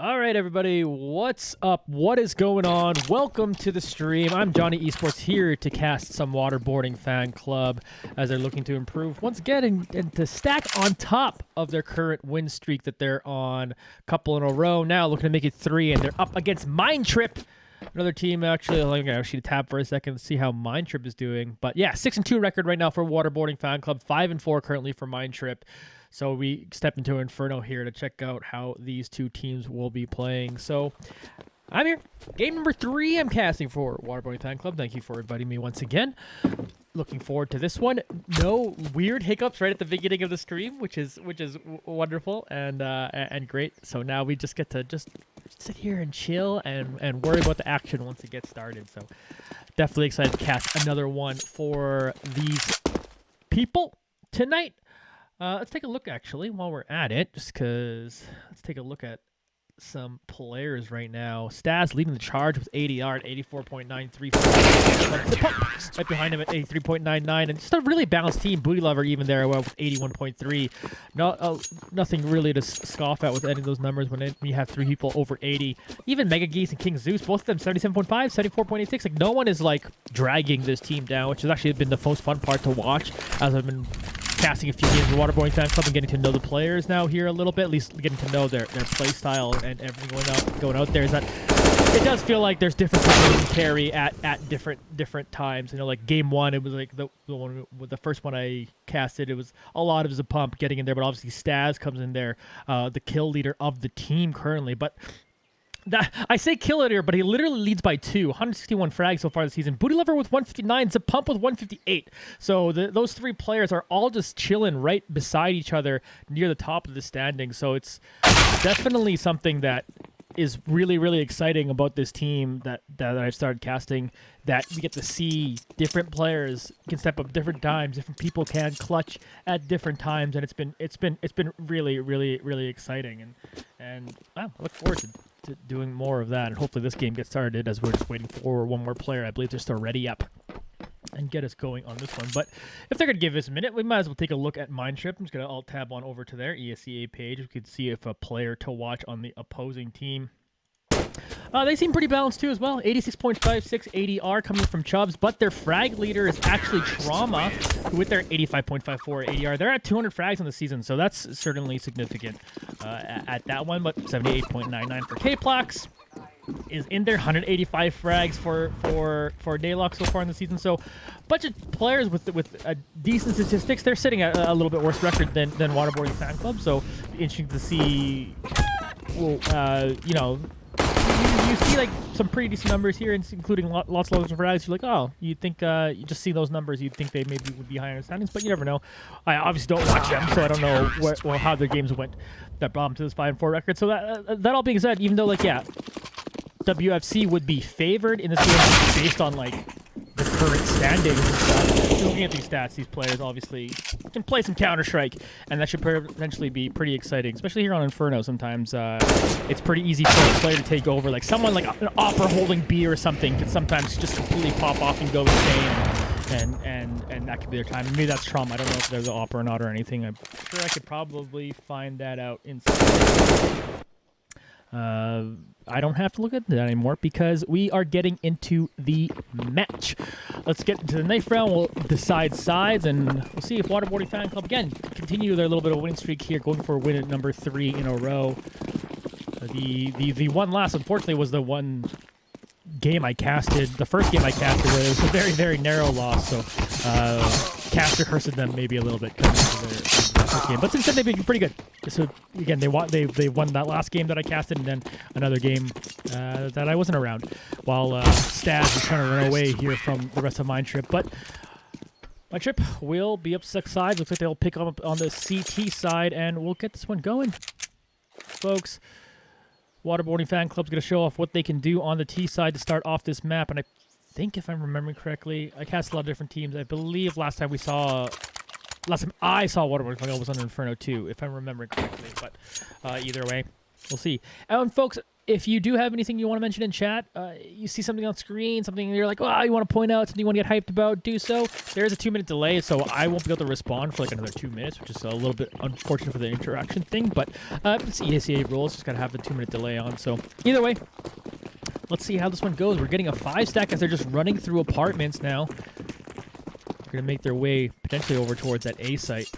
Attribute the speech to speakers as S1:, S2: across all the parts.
S1: All right, everybody, what's up? What is going on? Welcome to the stream. I'm Jonny Esports here to cast some Waterboarding fan club as they're looking to improve once again and to stack on top of their current win streak that they're on. A couple in a row now, looking to make it 3, and they're up against MINDTRIP. Another team, actually, I'm going to tab for a second to see how MINDTRIP is doing. But yeah, 6-2 record right now for Waterboarding fan club, 5-4 currently for MINDTRIP. So we step into Inferno here to check out how these two teams will be playing. So I'm here. Game number 3 I'm casting for Waterboarding Fan Club. Thank you for inviting me once again. Looking forward to this one. No weird hiccups right at the beginning of the stream, which is wonderful and great. So now we just get to just sit here and chill and worry about the action once it gets started. So definitely excited to cast another one for these people tonight. Let's take a look, actually, while we're at it, just because let's take a look at some players right now. Stas leading the charge with 80R at 84.93. Right behind him at 83.99. And just a really balanced team. Booty Lover even there with 81.3. Nothing really to scoff at with any of those numbers when you have 3 people over 80. Even Mega Geese and King Zeus, both of them 77.5, 74.86. Like, no one is, like, dragging this team down, which has actually been the most fun part to watch as I've been casting a few games of Waterboarding Fan Club and getting to know the players now here a little bit, at least getting to know their play style and everything going out there. Is that it does feel like there's different people you can carry at different times. You know, like game 1, it was like the first one I casted. It was a lot of Zapump getting in there, but obviously Stas comes in there, the kill leader of the team currently, but. I say kill leader, but he literally leads by 2. 161 frags so far this season. Booty Lover with 159, Zapump with 158. So those 3 players are all just chilling right beside each other near the top of the standing. So it's definitely something that is really, really exciting about this team that I've started casting, that we get to see different players can step up different times, different people can clutch at different times, and it's been really, really, really exciting, and I look forward to doing more of that, and hopefully this game gets started as we're just waiting for one more player. I believe they're still ready up and get us going on this one. But if they're going to give us a minute, we might as well take a look at MINDTRIP. I'm just going to alt-tab on over to their ESEA page. We could see if a player to watch on the opposing team. They seem pretty balanced too as well. 86.56 ADR coming from Chubbs, but their frag leader is actually Trauma with their 85.54 ADR. They're at 200 frags on the season, so that's certainly significant at that one. But 78.99 for K-Plax is in there, 185 frags for Daylock so far in the season. So a bunch of players with decent statistics. They're sitting at a little bit worse record than Waterboarding Fan Club. So interesting to see. Well, you know. You see like some pretty decent numbers here, including lots of frags. You're like, oh, you think you just see those numbers, you'd think they maybe would be higher in standings, but you never know. I obviously don't watch them, so I don't know how their games went that brought them to this 5-4 record. So that all being said, even though like WFC would be favored in this game based on like the current standings and stuff. Looking at these stats, these players obviously can play some Counter-Strike, and that should potentially be pretty exciting, especially here on Inferno. Sometimes it's pretty easy for a player to take over. Like someone like an Opera holding B or something can sometimes just completely pop off and go insane, and that could be their time. Maybe that's Trauma. I don't know if there's an Opera or not or anything. I'm sure I could probably find that out inside. I don't have to look at that anymore because we are getting into the match. Let's get into the knife round. We'll decide sides, and we'll see if Waterboarding Fan Club, again, continue their little bit of winning streak here, going for a win at number 3 in a row. The one last, unfortunately, was the one game I casted. The first game I casted was a very, very narrow loss, so caster cursed them maybe a little bit coming into their game. But since then, they've been pretty good. So again, they won that last game that I casted, and then another game that I wasn't around, while Stas is trying to run away here from the rest of MINDTRIP. But MINDTRIP will be up 6 sides. Looks like they'll pick up on the CT side, and we'll get this one going, folks. Waterboarding Fan Club's going to show off what they can do on the T side to start off this map, and I think, if I'm remembering correctly, I cast a lot of different teams. I believe last time I saw Waterboarding Fan Club was under Inferno 2, if I'm remembering correctly. But either way, we'll see. And folks, if you do have anything you want to mention in chat, you see something on screen, something you're like, oh, you want to point out, something you want to get hyped about, do so. There is a 2-minute delay, so I won't be able to respond for like another 2 minutes, which is a little bit unfortunate for the interaction thing, but it's ESEA rules, just got to have the 2-minute delay on. So either way, let's see how this one goes. We're getting a 5-stack as they're just running through apartments now. They're going to make their way potentially over towards that A site.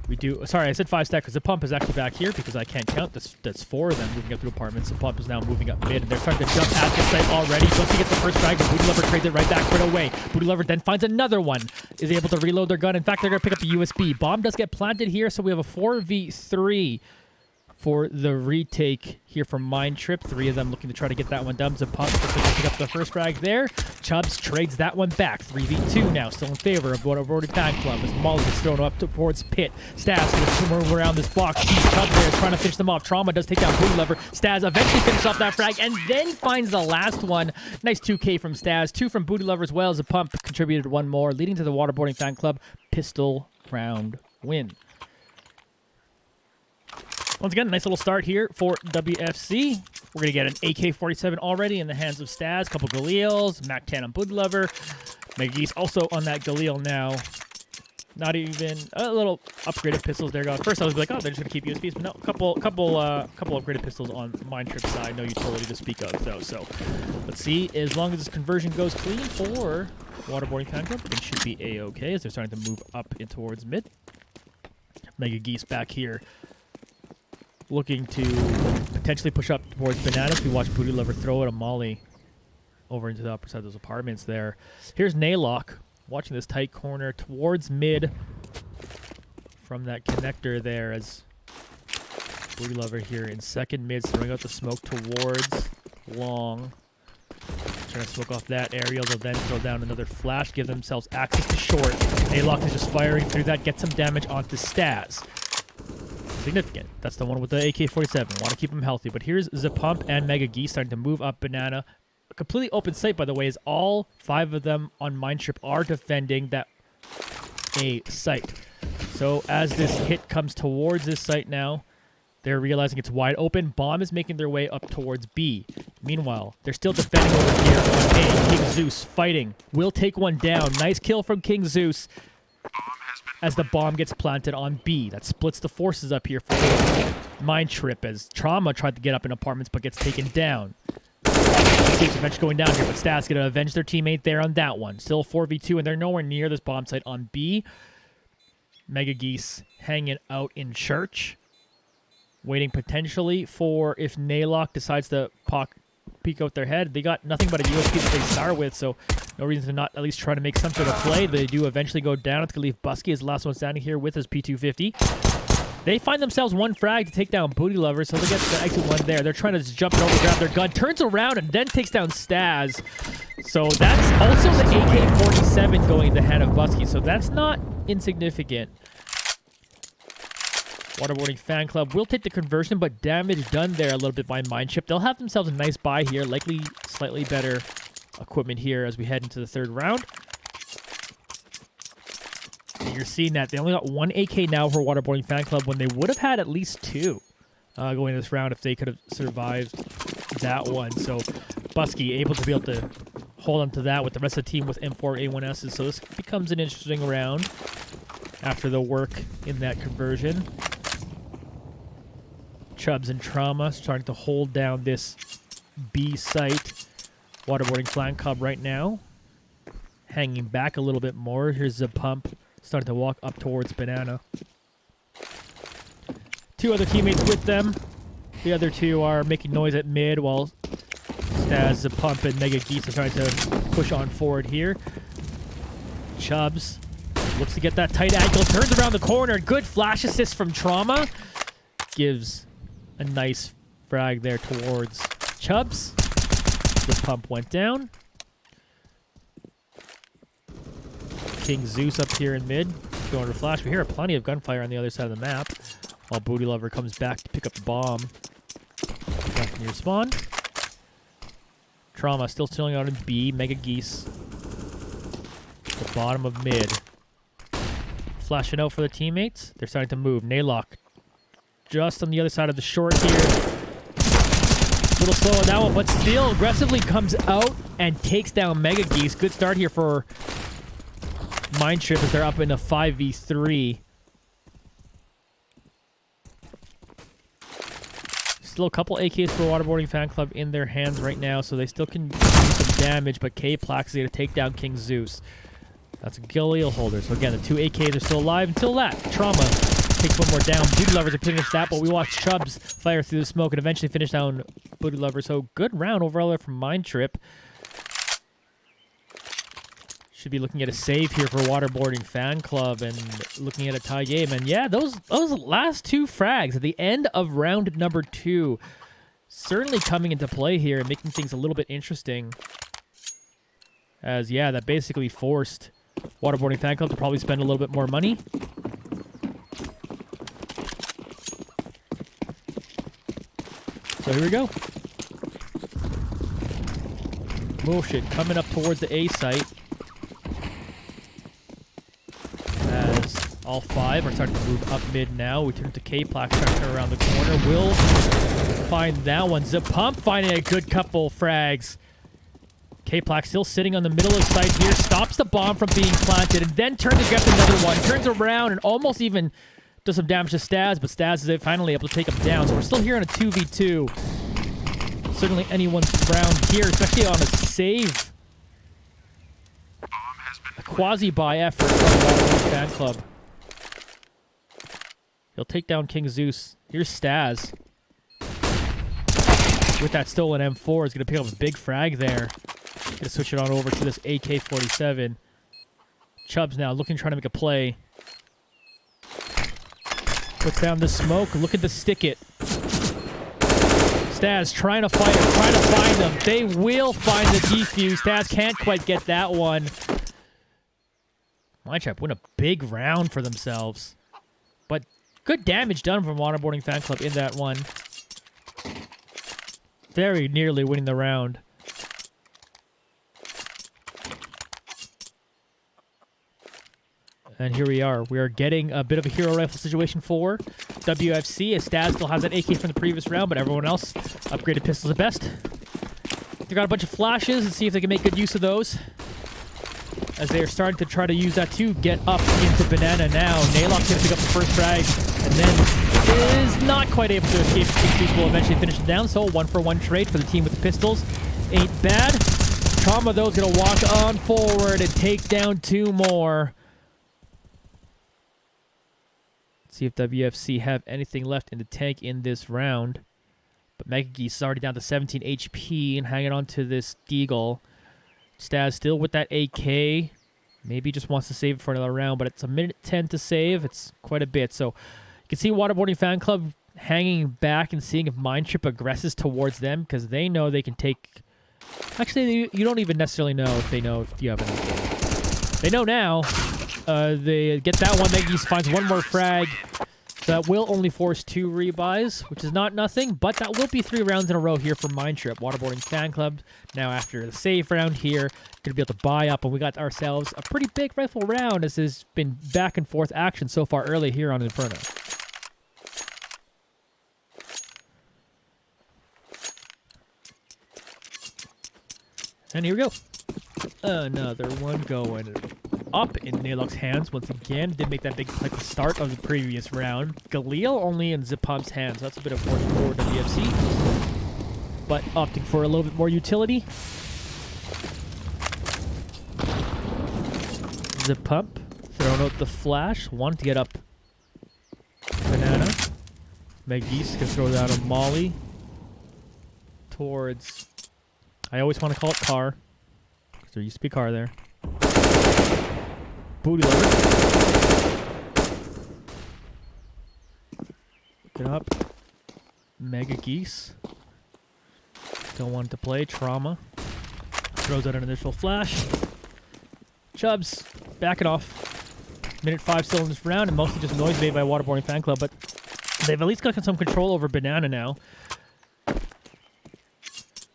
S1: We do. Sorry, I said 5-stack because the pump is actually back here because I can't count. That's 4 of them moving up through apartments. The pump is now moving up mid, and they're starting to jump at the site already. Ghosty gets the first frag, but Booty Lover trades it right back right away. Booty Lover then finds another one, is able to reload their gun. In fact, they're going to pick up the USB. Bomb does get planted here, so we have a 4v3 for the retake here from MINDTRip. 3 of them looking to try to get that one done. Pump pick up the first frag there. Chubbs trades that one back. 3v2 now, still in favor of Waterboarding Fan Club as Molly is thrown up towards Pit. Staz going to move around this box. Sees Chubbs there, trying to finish them off. Trauma does take down Booty Lover. Staz eventually finishes off that frag and then finds the last one. Nice 2K from Staz. 2 from Booty Lover as well as a pump contributed 1 more, leading to the Waterboarding Fan Club pistol round win. Once again, nice little start here for WFC. We're going to get an AK-47 already in the hands of Staz. Couple Galils, MAC-10 on Booty Lover. McGee's also on that Galil now. Not even a little upgraded pistols there. First I was like, oh, they're just going to keep USBs. But no, couple upgraded pistols on MINDTRIP side. No utility to speak of, though. So let's see. As long as this conversion goes clean for Waterboarding Fan Club, it should be A-okay as they're starting to move up in towards mid. Mega Geese back here, looking to potentially push up towards Bananas. We watch Booty Lover throw it a molly over into the upper side of those apartments there. Here's Naylock watching this tight corner towards mid from that connector there as Booty Lover here in second mid, throwing out the smoke towards long. Trying to smoke off that aerial. They'll then throw down another flash, give themselves access to short. Naylock is just firing through that, get some damage onto Staz. Significant. That's the one with the AK-47. Want to keep him healthy. But here's Zapump and Mega Geese starting to move up Banana. A completely open site, by the way, as all 5 of them on MINDTRip are defending that A site. So as this hit comes towards this site now, they're realizing it's wide open. Bomb is making their way up towards B. Meanwhile, they're still defending over here on A. King Zeus fighting. Will take one down. Nice kill from King Zeus as the bomb gets planted on B. That splits the forces up here for MINDTRip as Trauma tried to get up in apartments but gets taken down. Zeus eventually going down here, but Stats going to avenge their teammate there on that one. Still 4v2, and they're nowhere near this bomb site on B. Mega Geese hanging out in church, waiting potentially for if Naylock decides to peek out their head. They got nothing but a USP that they start with, so no reason to not at least try to make some sort of play. They do eventually go down. It's going to leave Busky as the last one standing here with his P250. They find themselves 1 frag to take down Booty Lover, so they get the exit 1 there. They're trying to just jump over, grab their gun, turns around, and then takes down Staz. So that's also the AK-47 going in the hand of Busky, so that's not insignificant. Waterboarding Fan Club will take the conversion, but damage done there a little bit by MINDTRip. They'll have themselves a nice buy here, likely slightly better equipment here as we head into the 3rd round. And you're seeing that they only got 1 AK now for Waterboarding Fan Club when they would have had at least 2 going into this round if they could have survived that one. So Busky able to be able to hold on to that with the rest of the team with M4A1Ss. So this becomes an interesting round after the work in that conversion. Chubbs and Trauma starting to hold down this B site. Waterboarding Fan Club right now hanging back a little bit more. Here's the pump starting to walk up towards Banana. 2 other teammates with them. The other 2 are making noise at mid while Staz, the pump, and Mega Geese are trying to push on forward here. Chubbs looks to get that tight ankle, turns around the corner. Good flash assist from Trauma. Gives a nice frag there towards Chubbs. The pump went down. King Zeus up here in mid, going to flash. We hear plenty of gunfire on the other side of the map, while Booty Lover comes back to pick up the bomb. Back near spawn. Trauma still chilling out in B. Mega Geese, the bottom of mid. Flashing out for the teammates. They're starting to move. Naylock just on the other side of the short here. little slow on that one, but still aggressively comes out and takes down Mega Geese. Good start here for MINDTRIP as they're up in a 5v3. Still a couple AKs for Waterboarding Fan Club in their hands right now, so they still can do some damage, but kglw is going to take down King Zeus. That's a ggglw holder. So again, the 2 AKs are still alive until that. Trauma takes one more down. Booty Lovers are finished that, but we watch Chubbs fire through the smoke and eventually finish down Booty Lovers. So good round overall there from MINDTRIP. Should be looking at a save here for Waterboarding Fan Club and looking at a tie game. And yeah, those last 2 frags at the end of round number 2 certainly coming into play here and making things a little bit interesting. As yeah, that basically forced Waterboarding Fan Club to probably spend a little bit more money. So here we go. Motion coming up towards the A site. As all 5 are starting to move up mid now. We turn to kglw trying to turn around the corner. Will find that one. Zipump finding a good couple frags. kglw still sitting on the middle of the site here. Stops the bomb from being planted and then turns and grabs another one. Turns around and almost even does some damage to Staz, but Staz is finally able to take him down. So we're still here on a 2v2. Certainly anyone's round here, especially on a save. A quasi-buy effort from Waterboarding Fan Club. He'll take down King Zeus. Here's Staz. With that stolen M4, is going to pick up a big frag there. Going to switch it on over to this AK-47. Chubbs now looking, trying to make a play. Puts down the smoke. Look at the stick it. Staz trying to fire, trying to find them. They will find the defuse. Staz can't quite get that one. MINDTRIP win a big round for themselves. But good damage done from Waterboarding Fan Club in that one. Very nearly winning the round. And here we are. We are getting a bit of a hero rifle situation for WFC, as Staz still has that AK from the previous round, but everyone else upgraded pistols at best. They got a bunch of flashes and see if they can make good use of those, as they are starting to try to use that to get up into Banana now. Naylok's going to pick up the first frag, and then is not quite able to escape. King will eventually finish it down, so 1-for-1 trade for the team with the pistols. Ain't bad. Trauma, though, is going to walk on forward and take down 2 more. See if WFC have anything left in the tank in this round. But Mega Geese is already down to 17 HP and hanging on to this Deagle. Staz still with that AK. Maybe just wants to save it for another round, but it's a minute 10 to save. It's quite a bit. So you can see Waterboarding Fan Club hanging back and seeing if MINDTRIP aggresses towards them, because they know they can take... Actually, you don't even necessarily know if they know if you have anything. They know now. They get that one. Mega Geese finds 1 more frag. That will only force 2 rebuys, which is not nothing, but that will be 3 rounds in a row here for MINDTRIP. Waterboarding Fan Club, now after the save round here, going to be able to buy up, and we got ourselves a pretty big rifle round, as there's been back and forth action so far early here on Inferno. And here we go. Another one going up in Naylok's hands once again. Did make that big like the start of the previous round. ggglw only in Zipump's hands. That's a bit of force for WFC, but opting for a little bit more utility. Zipump throwing out the flash. Wanted to get up Banana. Mega Geese can throw down a molly towards... I always want to call it car, because there used to be a car there. Booty lover. Get up. Mega Geese. Don't want to play. Trauma. Throws out an initial flash. Chubbs. Back it off. Minute 5 still in this round, and mostly just noise made by Waterboarding Fan Club, but they've at least got some control over Banana now.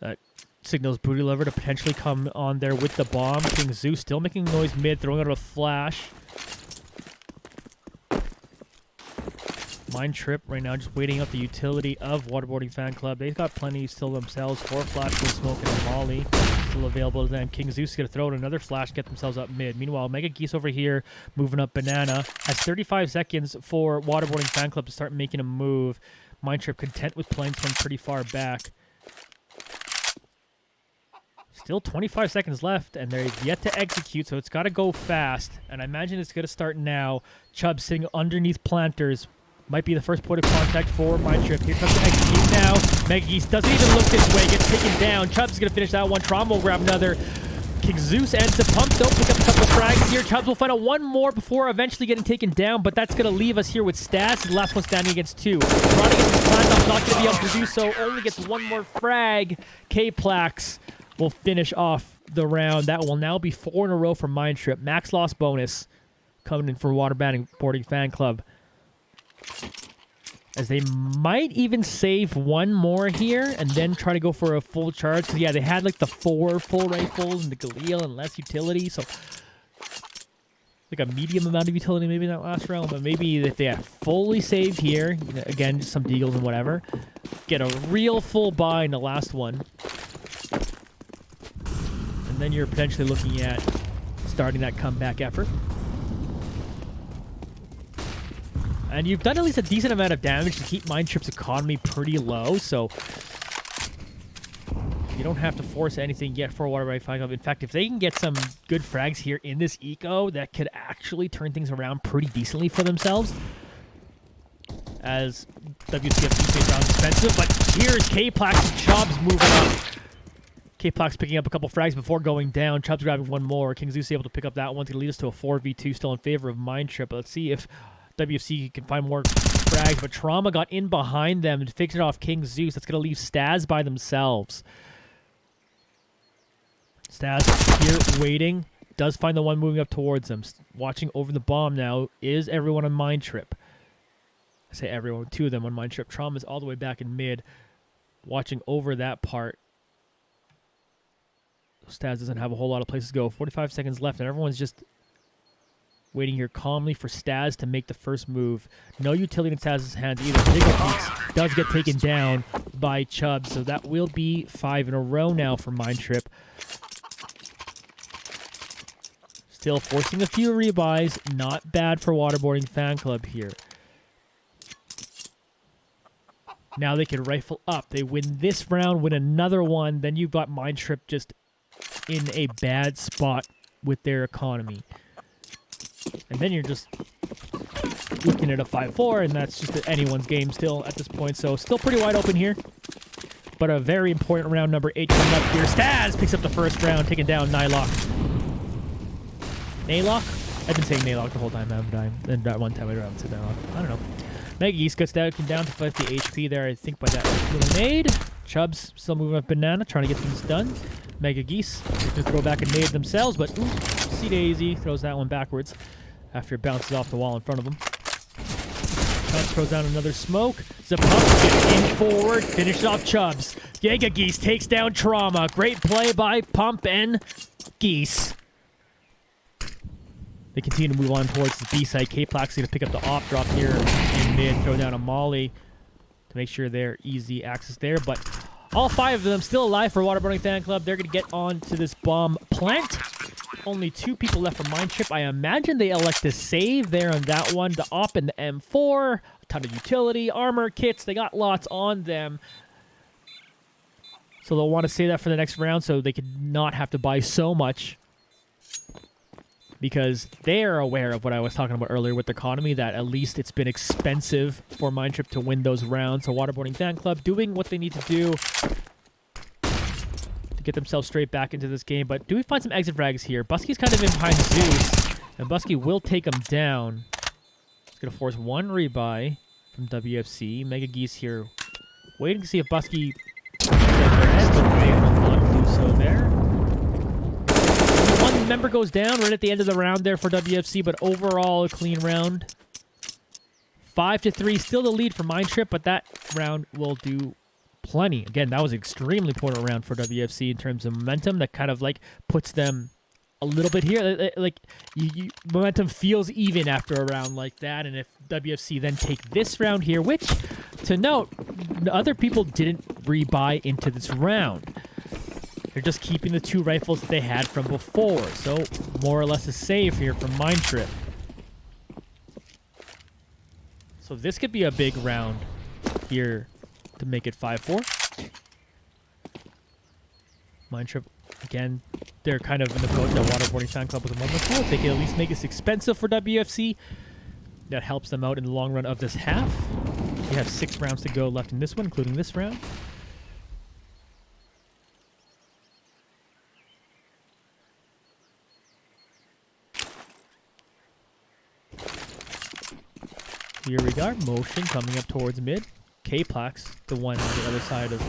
S1: That signals Booty Lover to potentially come on there with the bomb. King Zeus still making noise mid, throwing out a flash. MINDTRIP right now just waiting out the utility of Waterboarding Fan Club. They've got plenty still themselves. 4 flashes, smoke, and a molly still available to them. King Zeus is going to throw in another flash, get themselves up mid. Meanwhile, Mega Geese over here moving up banana. Has 35 seconds for Waterboarding Fan Club to start making a move. MINDTRIP content with playing this one pretty far back. Still 25 seconds left, and they're yet to execute, so it's got to go fast. And I imagine it's going to start now. Chubb sitting underneath planters. Might be the first point of contact for MINDTRIP. Here comes the execute now. Mega Geese doesn't even look this way. Gets taken down. Chubb's going to finish that one. Trauma will grab another. King Zeus ends the pump. Don't pick up a couple of frags here. Chubbs will find out one more before eventually getting taken down, but that's going to leave us here with Stats. The last one standing against 2. Ronnie gets his plant off. Not going to be able to do so. Only gets one more frag. K-Plax will finish off the round. That will now be 4 in a row for MINDTRIP. Max loss bonus coming in for Waterboarding Fan Club. As they might even save one more here and then try to go for a full charge. So yeah, they had like the 4 full rifles and the Galil and less utility. So like a medium amount of utility maybe in that last round. But maybe if they had fully saved here, you know, again, just some deagles and whatever, get a real full buy in the last one. And then you're potentially looking at starting that comeback effort. And you've done at least a decent amount of damage to keep MINDTRIP's economy pretty low, so you don't have to force anything yet for Waterboarding Fan Club. In fact, if they can get some good frags here in this eco, that could actually turn things around pretty decently for themselves. As WCF sounds expensive, but here's K-Plax and Chubbs moving up. K-Plax picking up a couple frags before going down. Chubbs grabbing one more. King Zeus able to pick up that one. It's going to lead us to a 4v2 still in favor of MINDTRIP. But let's see if WFC can find more frags, but Trauma got in behind them and fixed it off King Zeus. That's going to leave Staz by themselves. Staz here waiting. Does find the one moving up towards them. Watching over the bomb now is everyone on MINDTRIP. I say everyone, 2 of them on MINDTRIP. Trauma's all the way back in mid. Watching over that part. Staz doesn't have a whole lot of places to go. 45 seconds left, and everyone's just waiting here calmly for Staz to make the first move. No utility in Staz's hands either. Beats does get taken down by Chubb, so that will be 5 in a row now for MINDTRIP. Still forcing a few rebuys. Not bad for Waterboarding Fan Club here. Now they can rifle up. They win this round, win another one. Then you've got MINDTRIP just in a bad spot with their economy. And then you're just looking at a 5-4, and that's just anyone's game still at this point. So still pretty wide open here. But a very important round number 8 coming up here. Staz picks up the first round, taking down Nylock. Naylock? I've been saying Naylock the whole time, haven't I? And that one time I haven't said Nylock. I don't know. Mega Geese gets down to 50 HP there, I think, by that little nade. Chubbs still moving up banana, trying to get things done. Mega Geese to throw back a nade themselves, but C Daisy throws that one backwards after it bounces off the wall in front of him. Chubbs throws down another smoke. Zip up, gets in forward, finishes off Chubbs. Mega Geese takes down Trauma. Great play by Pump and Geese. They continue to move on towards the B side. K-Plax going to pick up the op drop here in mid, throw down a molly to make sure they're easy access there, but all 5 of them still alive for Waterboarding Fan Club. They're going to get on to this bomb plant. Only 2 people left for MINDTRIP. I imagine they elect to save there on that one. The op and the M4. A ton of utility, armor kits. They got lots on them. So they'll want to save that for the next round so they could not have to buy so much. Because they're aware of what I was talking about earlier with the economy, that at least it's been expensive for MINDTRIP to win those rounds. So Waterboarding Fan Club doing what they need to do to get themselves straight back into this game. But do we find some exit frags here? Busky's kind of in behind Zeus, and Busky will take him down. It's going to force one rebuy from WFC. Mega Geese here waiting to see if Busky gets their head, but they will not do so there. One member goes down right at the end of the round there for WFC, but overall a clean round. 5-3, still the lead for MINDTRIP, but that round will do plenty. Again, that was an extremely important round for WFC in terms of momentum. That kind of like puts them a little bit here. Like momentum feels even after a round like that, and if WFC then take this round here, which, to note, other people didn't rebuy into this round. They're just keeping the 2 rifles that they had from before, so more or less a save here from MINDTRIP. So this could be a big round here to make it 5-4. MINDTRIP, again, they're kind of in the boat that Waterboarding Fan Club was a moment ago. If they can at least make this expensive for WFC, that helps them out in the long run of this half. We have 6 rounds to go left in this one, including this round. Here we go. Motion coming up towards mid. K-Plax, the one on the other side of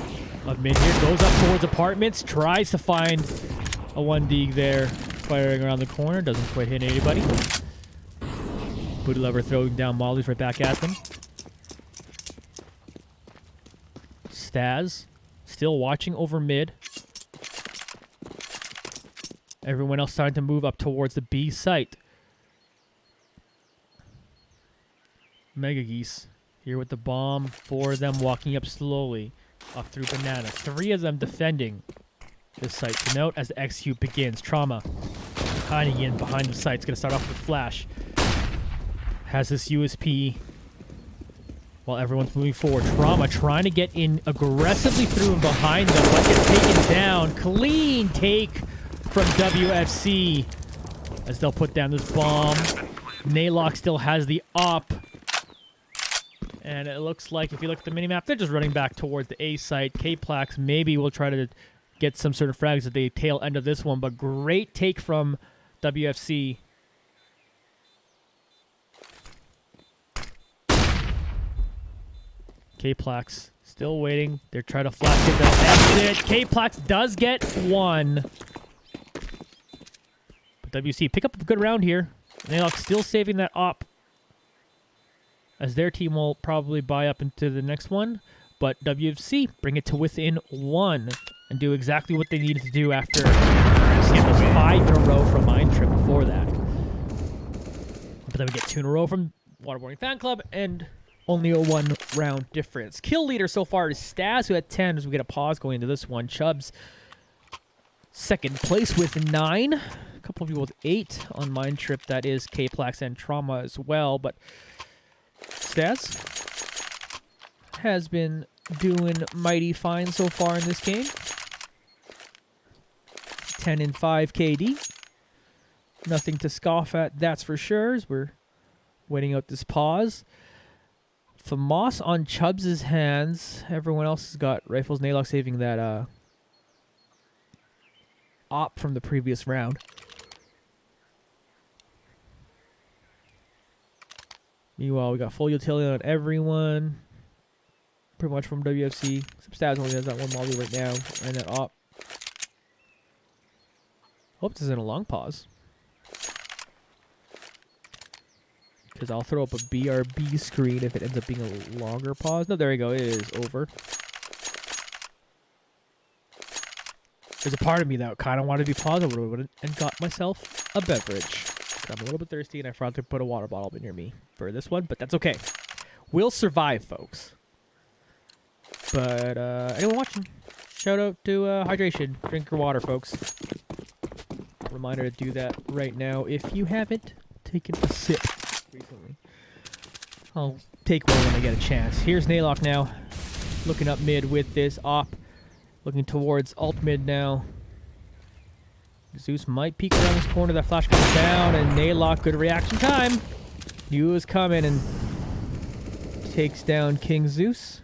S1: mid here, goes up towards apartments, tries to find a 1D there, firing around the corner, doesn't quite hit anybody. Booty Lover throwing down mollies right back at them. Staz still watching over mid. Everyone else starting to move up towards the B site. Mega Geese here with the bomb. 4 of them walking up slowly up through banana. 3 of them defending this site. To note as the execute begins. Trauma hiding in behind the site. It's going to start off with Flash. Has this USP while everyone's moving forward. Trauma trying to get in aggressively through and behind them, but gets taken down. Clean take from WFC as they'll put down this bomb. Naylock still has the op. And it looks like, if you look at the minimap, they're just running back towards the A site. K-Plax maybe will try to get some sort of frags at the tail end of this one, but great take from WFC. K-Plax still waiting. They're trying to flash get the exit. K-Plax does get 1. But WC pick up a good round here. Naylock still saving that op, as their team will probably buy up into the next one. But WFC bring it to within 1 and do exactly what they needed to do after getting those 5 in a row from MINDTRIP before that. But then we get 2 in a row from Waterboarding Fan Club and only a 1 round difference. Kill leader so far is Staz, who had 10 as we get a pause going into this one. Chubbs second place with 9. A couple of people with 8 on MINDTRIP. That is K-Plax and Trauma as well. But Staz has been doing mighty fine so far in this game. 10 and 5 KD. Nothing to scoff at, that's for sure, as we're waiting out this pause. Famas on Chubbs' hands. Everyone else has got rifles. Naylock saving that op from the previous round. Meanwhile, we got full utility on everyone. Pretty much from WFC. Some Stabs only has that 1 molly right now. And that op. Hope this isn't a long pause. Because I'll throw up a BRB screen if it ends up being a longer pause. No, there we go. It is over. There's a part of me that kind of wanted to be paused and got myself a beverage. I'm a little bit thirsty and I forgot to put a water bottle near me for this one, but that's okay. We'll survive, folks. But anyone watching, shout out to hydration. Drink your water, folks. Reminder to do that right now if you haven't taken a sip recently. I'll take one when I get a chance. Here's Naylock now, looking up mid with this op, looking towards alt mid now. Zeus might peek around this corner. That flash comes down, and Naylock, good reaction time. Knew it was coming and takes down King Zeus,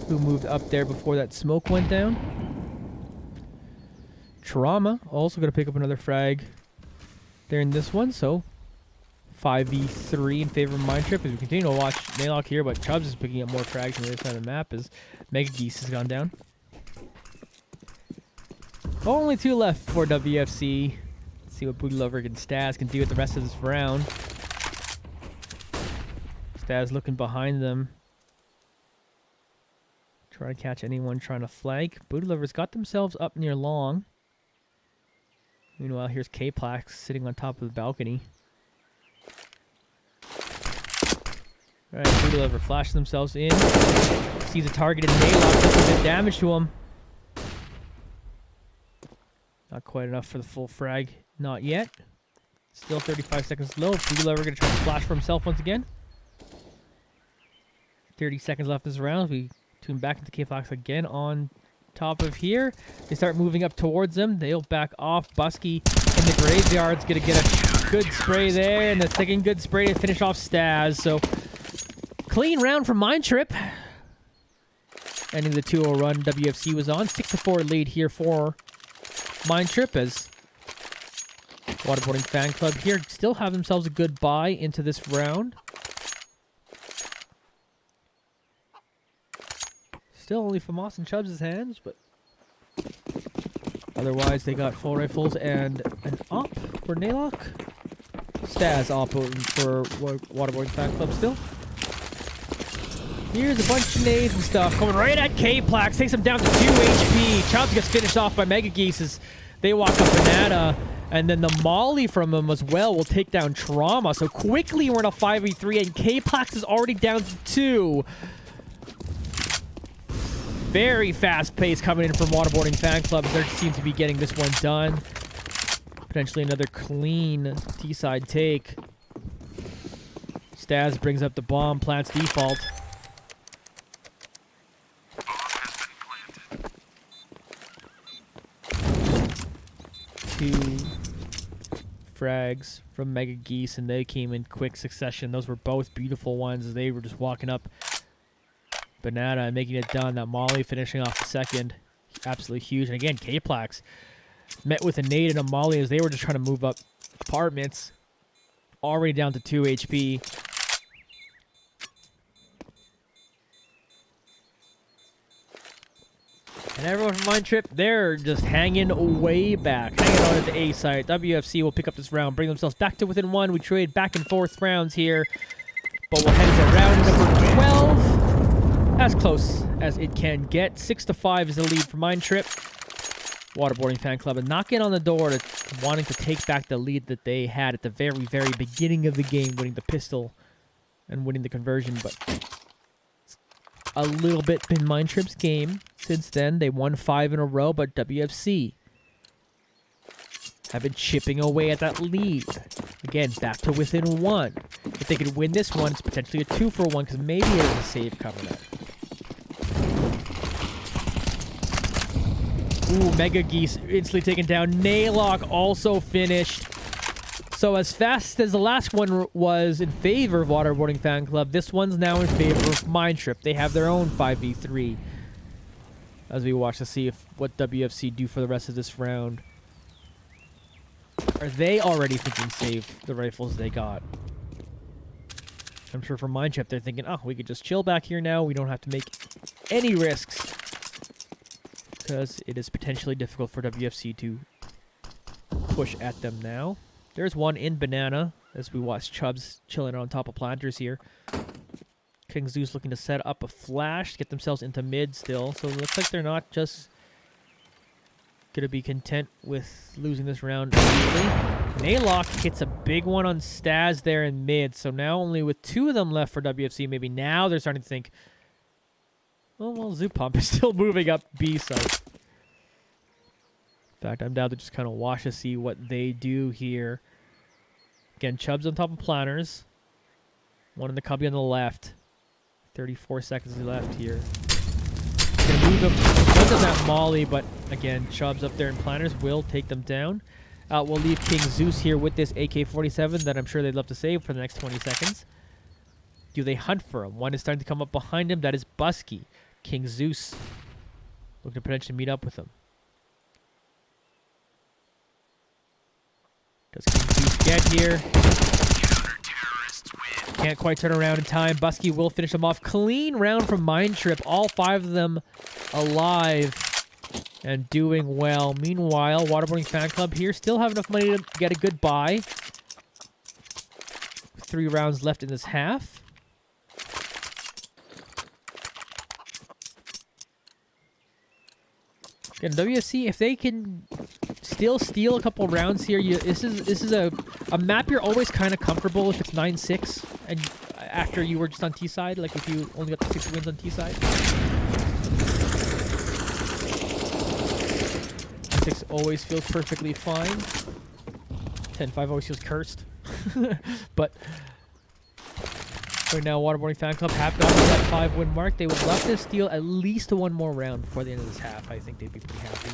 S1: who moved up there before that smoke went down. Trauma also going to pick up another frag there in this one, so 5v3 in favor of MINDTRIP as we continue to watch Naylock here, but Chubbs is picking up more frags on the other side of the map as Mega Geese has gone down. Only 2 left for WFC. Let's see what Booty Lover and Staz can do with the rest of this round. Staz looking behind them. Trying to catch anyone trying to flank. Booty Lover's got themselves up near long. Meanwhile, here's K-Plax sitting on top of the balcony. All right, Blue Lever flashes themselves in. Sees a target in Naylock, does a bit of damage to him. Not quite enough for the full frag. Not yet. Still 35 seconds low. Blue Lever going to try to flash for himself once again. 30 seconds left this round. We tune back into K-Fox again on top of here. They start moving up towards them. They'll back off. Busky in the graveyard's going to get a good spray there. And the second good spray to finish off Staz. So, clean round from MINDTRIP. Ending the 2-0 run WFC was on. 6-4 lead here for MINDTRIP as Waterboarding Fan Club here still have themselves a good bye into this round. Still only FAMAS and Chubbs' hands, but otherwise they got full rifles and an op for Naylock. Staz op for Waterboarding Fan Club still. Here's a bunch of nades and stuff coming right at K-Plax. Takes him down to 2 HP. Chubbs gets finished off by MINDTRIP as they walk up Banana. And then the molly from him as well will take down Trauma. So quickly we're in a 5v3 and K-Plax is already down to 2. Very fast pace coming in from Waterboarding Fan Club. They seem to be getting this one done. Potentially another clean T-side take. Staz brings up the bomb, plants default. 2 frags from MINDTRIP, and they came in quick succession. Those were both beautiful ones as they were just walking up Banana and making it done. That molly finishing off the second. Absolutely huge. And again, K-Plax met with a nade and a molly as they were just trying to move up apartments. Already down to 2 HP. And everyone from MINDTRIP, they're just hanging way back. Hanging on at the A site. WFC will pick up this round, bring themselves back to within 1. We trade back and forth rounds here. But we'll head into round number 12. As close as it can get. 6-5 is the lead for MINDTRIP. Waterboarding Fan Club and knocking on the door to wanting to take back the lead that they had at the very, very beginning of the game, winning the pistol and winning the conversion. But it's a little bit been MINDTRIP's game since then. They won 5 in a row, but WFC have been chipping away at that lead. Again, back to within 1. If they could win this one, it's potentially a 2-for-1 because maybe it is a save coming up. Ooh, MINDTRIP instantly taken down. Naylock also finished. So as fast as the last one was in favor of Waterboarding Fan Club, this one's now in favor of MINDTRIP. They have their own 5v3. As we watch to see what WFC do for the rest of this round. Are they already thinking save the rifles they got? I'm sure for MINDTRIP they're thinking, oh, we could just chill back here now. We don't have to make any risks. Because it is potentially difficult for WFC to push at them now. There's one in Banana as we watch Chubbs chilling on top of planters here. King Zeus looking to set up a flash to get themselves into mid still. So it looks like they're not just going to be content with losing this round immediately. Naylock hits a big one on Staz there in mid. So now only with 2 of them left for WFC, maybe now they're starting to think, oh, well, Zoopump is still moving up B side. In fact, I'm down to just kind of watch to see what they do here. Again, Chubbs on top of planners. One in the cubby on the left. 34 seconds left here. Gonna move him. Does that molly, but again, Chubbs up there in planners will take them down. We'll leave King Zeus here with this AK-47 that I'm sure they'd love to save for the next 20 seconds. Do they hunt for him? One is starting to come up behind him. That is Busky. King Zeus looking to potentially meet up with him. Does King Zeus get here? Can't quite turn around in time. Busky will finish them off. Clean round from MINDTRIP. All 5 of them alive and doing well. Meanwhile, Waterboarding Fan Club here still have enough money to get a good buy. 3 rounds left in this half. Again, WFC, if they can still steal a couple rounds here, this is a map you're always kind of comfortable if it's 9-6. And after you were just on T side? Like if you only got the 6 wins on T side? 6 always feels perfectly fine. 10-5 always feels cursed. But right now, Waterboarding Fan Club have got to that 5-win mark. They would love to steal at least one more round before the end of this half. I think they'd be pretty happy.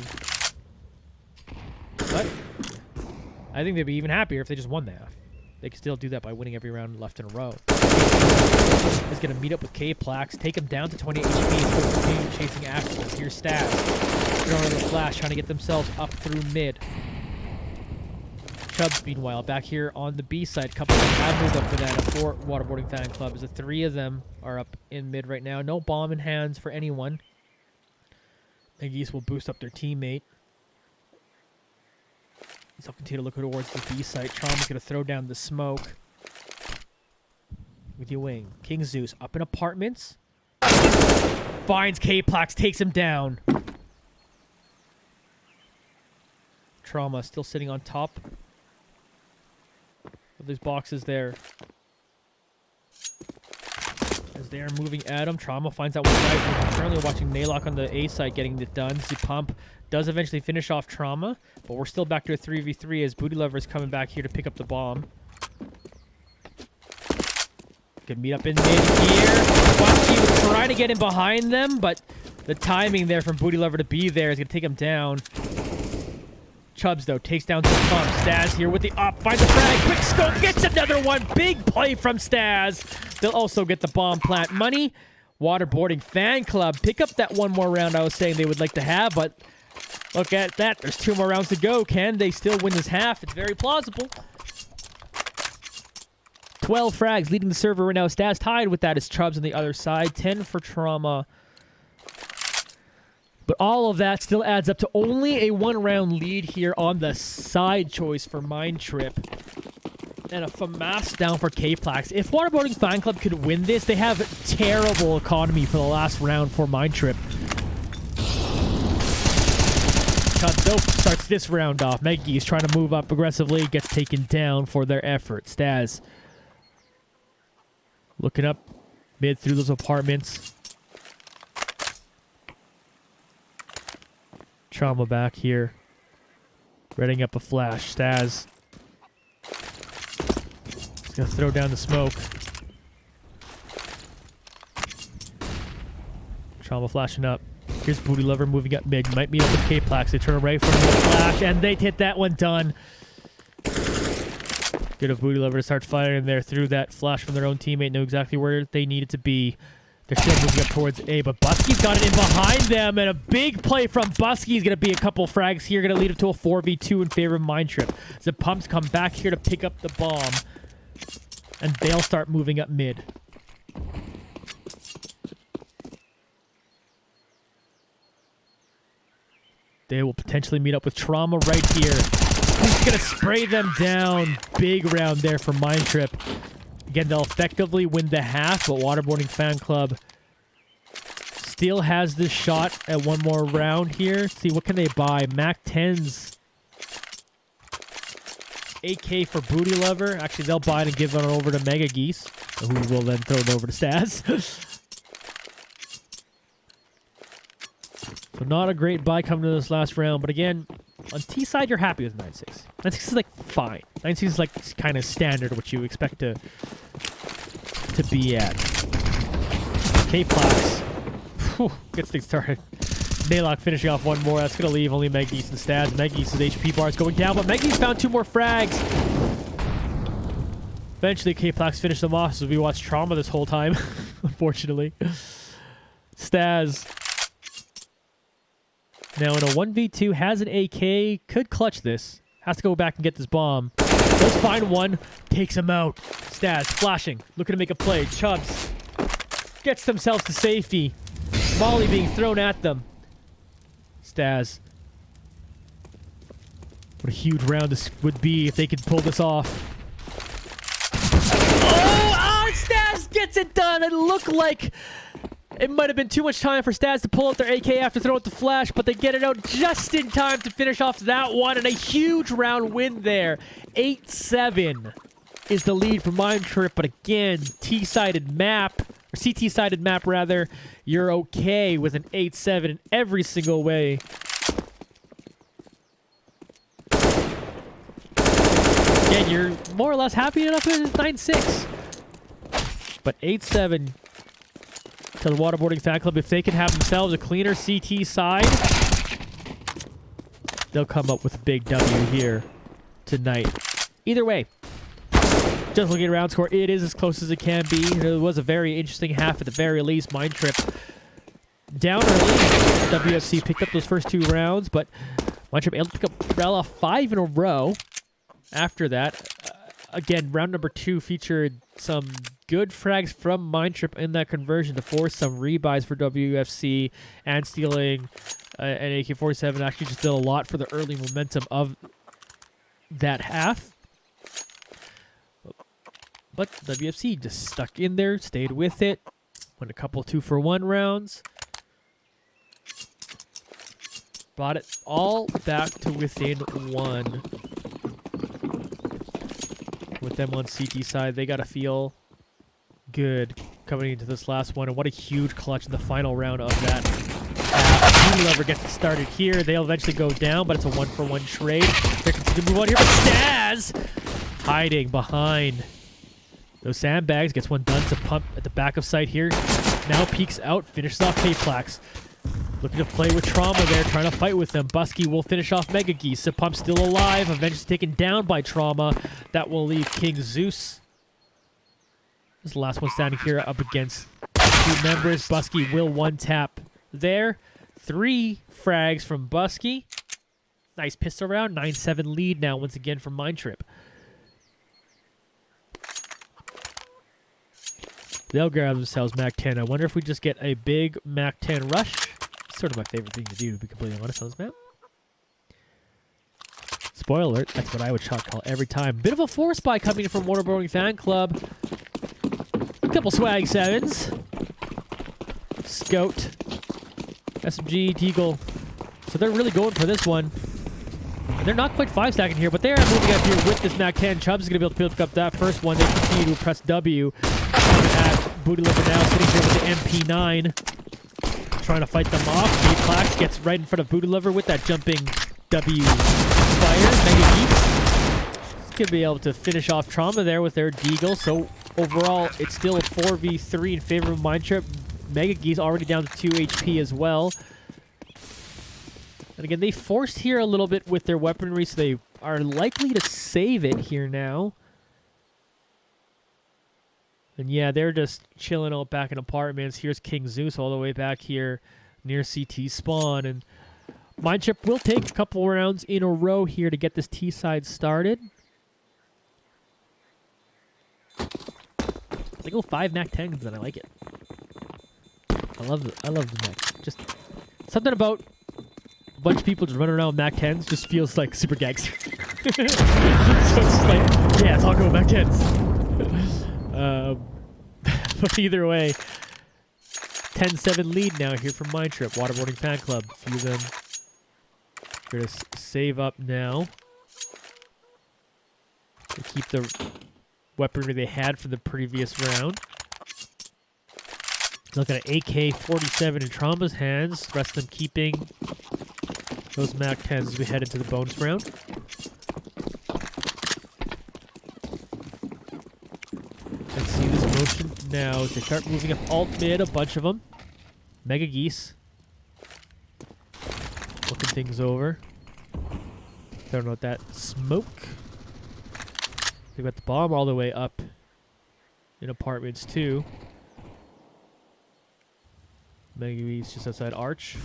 S1: But I think they'd be even happier if they just won the half. They can still do that by winning every round left in a row. Is going to meet up with K-Plax, take him down to 28 HP, and continue chasing after them. Here's Stabs. Throwing the flash, trying to get themselves up through mid. Chubbs, meanwhile, back here on the B side. Couple of them have moved up for that for Waterboarding Fan Club. As the 3 of them are up in mid right now. No bomb in hands for anyone. Meggies will boost up their teammate. They'll continue to look towards the B site. Trauma's going to throw down the smoke. With your wing. King Zeus up in apartments. Finds K-Plax, takes him down. Trauma still sitting on top of these boxes there. As they are moving at him, Trauma finds out one guy. We're currently watching Naylock on the A side getting it done. The pump does eventually finish off Trauma, but we're still back to a 3v3 as Booty Lover is coming back here to pick up the bomb. Could meet up in mid here. Bucky was trying to get in behind them, but the timing there from Booty Lover to be there is going to take him down. Chubbs, though, takes down some pump. Staz here with the up. Finds the frag. Quick scope. Gets another one. Big play from Staz. They'll also get the bomb plant money. Waterboarding Fan Club. Pick up that one more round I was saying they would like to have, but look at that. There's 2 more rounds to go. Can they still win this half? It's very plausible. 12 frags leading the server right now. Staz tied with that is Chubbs on the other side. 10 for Trauma. But all of that still adds up to only a 1-round lead here on the side choice for MINDTRIP. And a FAMAS down for K-Plax. If Waterboarding Fan Club could win this, they have terrible economy for the last round for MINDTRIP. Dope starts this round off. Meggy is trying to move up aggressively. Gets taken down for their effort. Staz looking up mid through those apartments. Trauma back here. Readying up a flash. Staz. He's going to throw down the smoke. Trauma flashing up. Here's Booty Lover moving up mid. Might meet up with K-Plax. They turn right from the flash, and they hit that one done. Good of Booty Lover to start firing there through that flash from their own teammate. Know exactly where they needed to be. They're still moving up towards A, but Busky's got it in behind them, and a big play from Busky is going to be a couple frags here, going to lead up to a 4v2 in favor of MINDTRIP. The pumps come back here to pick up the bomb, and they'll start moving up mid. They will potentially meet up with Trauma right here. He's going to spray them down. Big round there for MINDTRIP. Again, they'll effectively win the half, but Waterboarding Fan Club still has this shot at one more round here. Let's see, what can they buy? MAC-10s. AK for Booty Lover. Actually, they'll buy it and give it over to Mega Geese, who will then throw it over to Staz. So not a great buy coming to this last round, but again, on T side, you're happy with 9-6. 9-6 is like fine. 9-6 is like kind of standard, what you expect to be at. K-Plax gets things started. Naylock finishing off one more. That's going to leave only Meggeese and Staz. Meggeese's HP bar is going down, but Meggeese found 2 more frags. Eventually, K-Plax finished them off, so we watched Trauma this whole time, unfortunately. Staz. Now in a 1v2, has an AK, could clutch this. Has to go back and get this bomb. Does find one, takes him out. Staz flashing, looking to make a play. Chubbs gets themselves to safety. Molly being thrown at them. Staz. What a huge round this would be if they could pull this off. Oh, Staz gets it done. It looked like it might have been too much time for Staz to pull out their AK after throwing out the flash, but they get it out just in time to finish off that one, and a huge round win there. 8-7. is the lead for MINDTRIP, but again, T-sided map, or CT-sided map rather, you're okay with an 8-7 in every single way. Again, you're more or less happy enough with 9-6. But 8-7 to the Waterboarding fan club. If they can have themselves a cleaner CT side, they'll come up with a big W here tonight. Either way, just looking at round score, it is as close as it can be. It was a very interesting half at the very least. MINDTRIP down early. WFC picked up those first 2 rounds, but MINDTRIP able to pick up Rella 5 in a row. After that, again, round number 2 featured some good frags from MINDTRIP in that conversion to force some rebuys for WFC, and stealing an AK-47 actually just did a lot for the early momentum of that half. But WFC just stuck in there, stayed with it, won a couple 2-for-1 rounds. Brought it all back to within 1. With them on CT side, they got to feel good coming into this last one. And what a huge clutch in the final round of that. Whoever gets it started here, they'll eventually go down, but it's a 1-for-1 trade. They're continuing to move on here, but Staz hiding behind those sandbags, gets one done to pump at the back of sight here. Now peeks out, finishes off K-Plax. Looking to play with Trauma there, trying to fight with them. Busky will finish off Mega Geese. Pump's still alive, eventually taken down by Trauma. That will leave King Zeus. This is the last one standing here up against 2 members. Busky will 1-tap there. 3 frags from Busky. Nice pistol round. 9-7 lead now once again for MINDTRIP. They'll grab themselves MAC-10. I wonder if we just get a big MAC-10 rush. Sort of my favorite thing to do, to be completely honest, on this map. Spoiler alert, that's what I would shot call every time. Bit of a force buy coming in from Waterboarding fan club. A couple swag 7s. Scout. SMG, Deagle. So they're really going for this one. And they're not quite 5-stacking here, but they are moving up here with this MAC-10. Chubb's going to be able to pick up that first one. They continue to press W. At Booty Liver now, sitting here with the MP9. Trying to fight them off. K-Plax gets right in front of Booty Liver with that jumping W fire. Mega Geese going to be able to finish off Trauma there with their Deagle. So overall, it's still a 4v3 in favor of MINDTRIP. Mega Geese already down to 2 HP as well. And again, they forced here a little bit with their weaponry, so they are likely to save it here now. And yeah, they're just chilling out back in apartments. Here's King Zeus all the way back here near CT spawn. And MINDTRIP will take a couple rounds in a row here to get this T-side started. They go 5 MAC-10s and I like it. I love the Mac. Just something about a bunch of people just running around with MAC-10s just feels like super gangster. So it's just like, yeah, it's all go MAC-10s. But either way, 10-7 lead now here from MINDTRIP. Waterboarding fan club. A few of them going to save up now to keep the weaponry they had from the previous round. Looking at AK-47 in Trauma's hands. The rest of them keeping those MAC-10s as we head into the bonus round. Let's see this motion now as they start moving up alt mid, a bunch of them. Mega Geese. Looking things over. Throwing out that smoke. They got the bomb all the way up in apartments too. Mega Geese just outside Arch.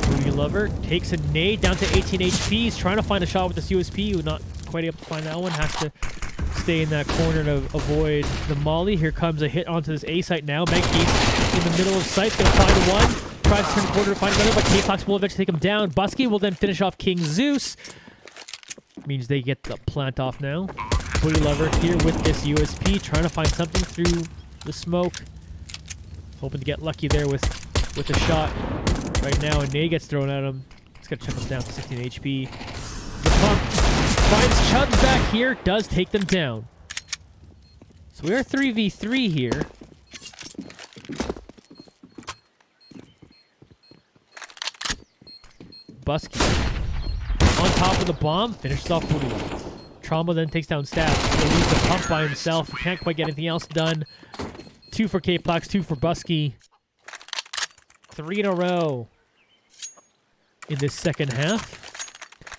S1: Booty Lover takes a nade down to 18 HP. He's trying to find a shot with this USP. Who's not quite able to find that one. Has to stay in that corner to avoid the molly. Here comes a hit onto this A site now. Mega Geese in the middle of sight. Gonna find one. Tries to turn the corner to find another, but K-Fox will eventually take him down. Busky will then finish off King Zeus. Means they get the plant off now. Booty Lover here with this USP. Trying to find something through the smoke. Hoping to get lucky there with a shot right now. And nade gets thrown at him. He's got to check him down to 16 HP. The pump Finds Chubbs back here, does take them down. So we are 3v3 here. Busky on top of the bomb, finishes off Booty. Trauma then takes down Stab. He'll lose the pump by himself. He can't quite get anything else done. 2 for K-Plax, 2 for Busky. 3 in a row in this second half.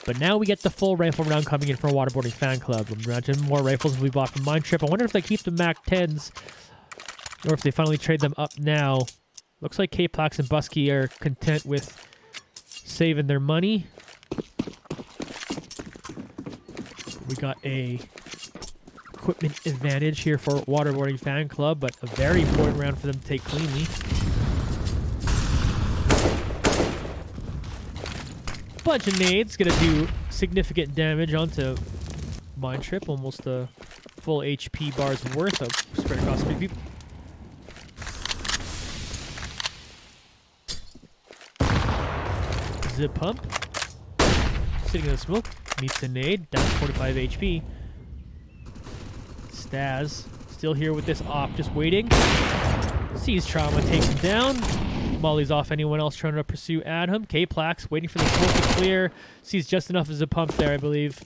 S1: But now we get the full rifle round coming in for a Waterboarding fan club. Imagine more rifles we bought from MINDTRIP. I wonder if they keep the MAC-10s or if they finally trade them up now. Looks like K-Plax and Busky are content with saving their money. We got a equipment advantage here for Waterboarding fan club, but a very important round for them to take cleanly. Bunch of nades, gonna do significant damage onto MINDTRIP, almost a full HP bar's worth of spread across 3 people. Zip pump, sitting in the smoke, meets a nade, down to 45 HP. Staz, still here with this op, just waiting. Sees Trauma, takes him down. Molly's off anyone else trying to pursue Adham. K-Plax waiting for the smoke to clear. Sees just enough as a pump there, I believe,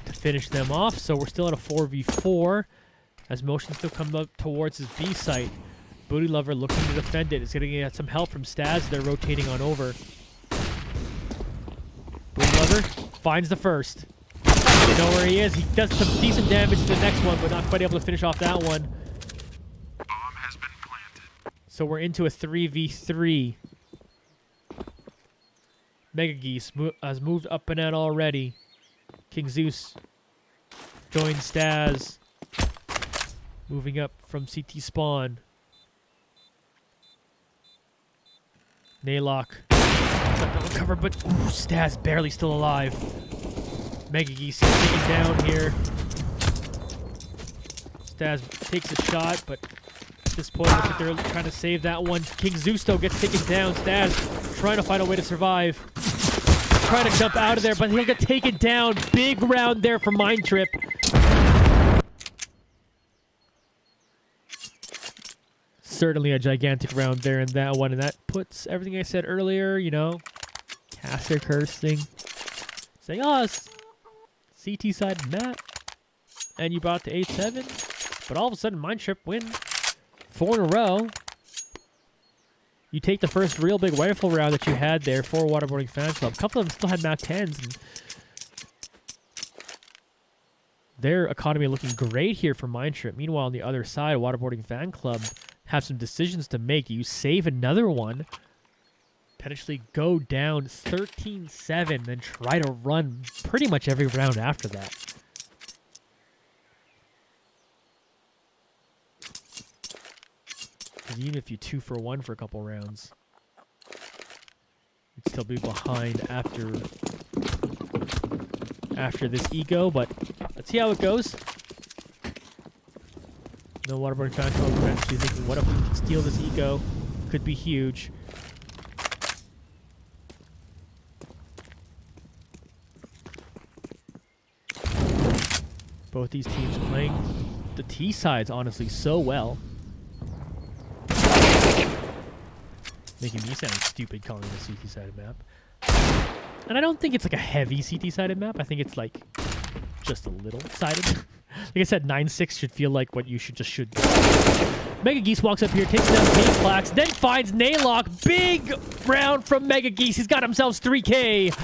S1: to finish them off. So we're still at a 4v4 as motion still comes up towards his B site. Booty Lover looking to defend it. Is going to get some help from Staz. They're rotating on over. Booty Lover finds the first. They know where he is. He does some decent damage to the next one, but not quite able to finish off that one. So we're into a 3v3. Mega Geese has moved up and out already. King Zeus joins Staz. Moving up from CT spawn. Naylock. Cover, but ooh, Staz barely still alive. Mega Geese is taken down here. Staz takes a shot, but at this point, looks like they're trying to save that one. King Zeus, though, gets taken down. Staz trying to find a way to survive. Trying to jump out of there, but he'll get taken down. Big round there for MINDTRIP. Certainly a gigantic round there in that one, and that puts everything I said earlier, you know, caster cursing, saying, oh, it's CT side map, and you brought to 8-7, but all of a sudden MINDTRIP win 4 in a row. You take the first real big rifle round that you had there for Waterboarding Fan Club. A couple of them still had MAC-10s, and their economy looking great here for MINDTRIP. Meanwhile, on the other side, Waterboarding Fan Club have some decisions to make. You save another one, potentially go down 13-7, then try to run pretty much every round after that. Because even if you 2-for-1 for a couple rounds, you'd still be behind after this ego, but let's see how it goes. No Waterboarding Fan Club eventually thinking, what if we can steal this eco? Could be huge. Both these teams playing the T sides, honestly, so well. Making me sound stupid calling it a CT-sided map. And I don't think it's like a heavy CT-sided map. I think it's like just a little sided. Like I said, 9-6 should feel like what you should do. Mega Geese walks up here, takes down K-Plax, then finds Naylock. Big round from Mega Geese. He's got himself 3K.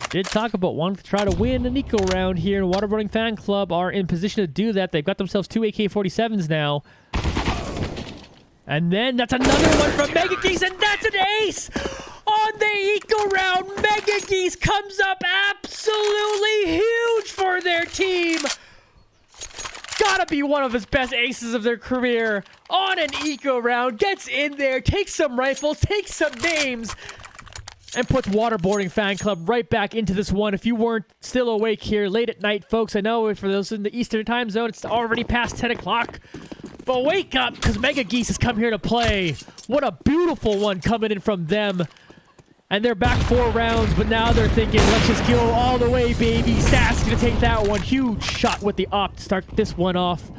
S1: Did talk about wanting to try to win an eco round here. Waterboarding Fan Club are in position to do that. They've got themselves 2 AK-47s now. And then that's another one from Mega Geese, and that's an ace! On the eco round, Mega Geese comes up absolutely huge for their team. Gotta be one of his best aces of their career. On an eco round, gets in there, takes some rifles, takes some names, and puts Waterboarding Fan Club right back into this one. If you weren't still awake here late at night, folks, I know for those in the Eastern time zone, it's already past 10 o'clock. But wake up, because Mega Geese has come here to play. What a beautiful one coming in from them. And they're back 4 rounds, but now they're thinking, let's just go all the way, baby. Stas gonna take that one. Huge shot with the op to start this one off.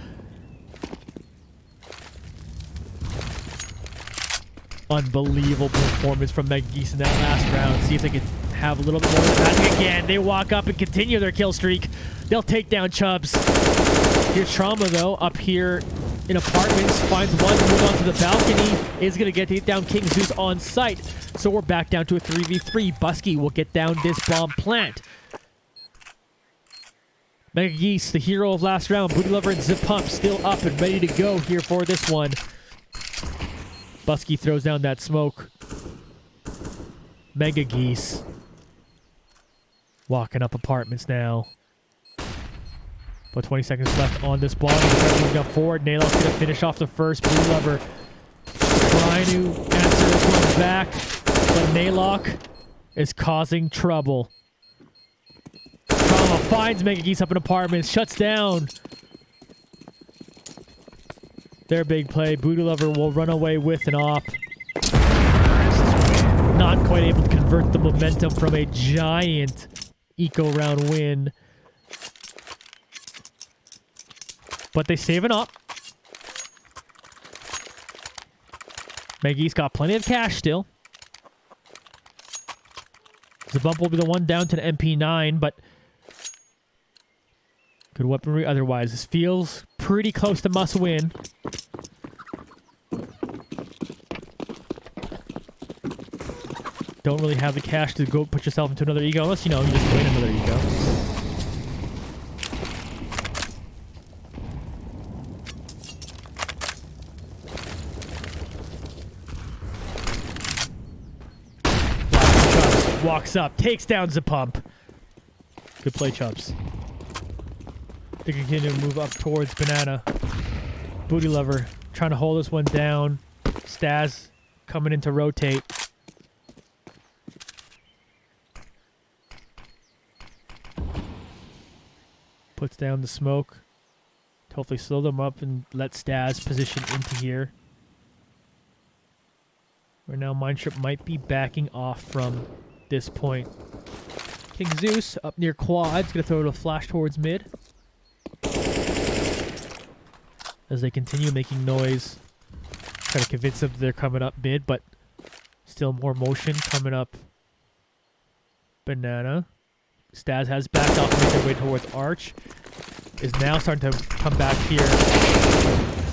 S1: Unbelievable performance from MINDTRIP in that last round. See if they can have a little bit more magic again. They walk up and continue their kill streak. They'll take down Chubbs. Here's Trauma, though, up here in apartments. Finds one to move onto the balcony. Is going to get down King Zeus on site. So we're back down to a 3v3. Busky will get down this bomb plant. MINDTRIP, the hero of last round. Booty Lover and Zip Pump still up and ready to go here for this one. Busky throws down that smoke. MINDTRIP walking up apartments now. But 20 seconds left on this ball. Moving up forward. Nailok's going to finish off the first. Blue Lover trying to answer this one back. But Nailok is causing trouble. Trauma finds MINDTRIP up in apartments. Shuts down their big play. Booty Lover will run away with an op. Not quite able to convert the momentum from a giant eco round win. But they save an op. MINDTRIP's got plenty of cash still. Zabump will be the one down to the MP9, but good weaponry otherwise. This feels pretty close to must win. Don't really have the cash to go put yourself into another ego unless, you know, you just win another ego. Chubbs walks up, takes down Zapump. Good play, Chubbs. They continue to move up towards Banana. Booty Lover trying to hold this one down. Stas coming in to rotate. Puts down the smoke. Hopefully slow them up and let Stas position into here. Right now, MINDTRIP might be backing off from this point. King Zeus up near quads. Gonna throw it a flash towards mid. As they continue making noise. Try to convince them they're coming up mid, but still more motion coming up. Banana. Stas has backed off and made their way towards Arch. Is now starting to come back here.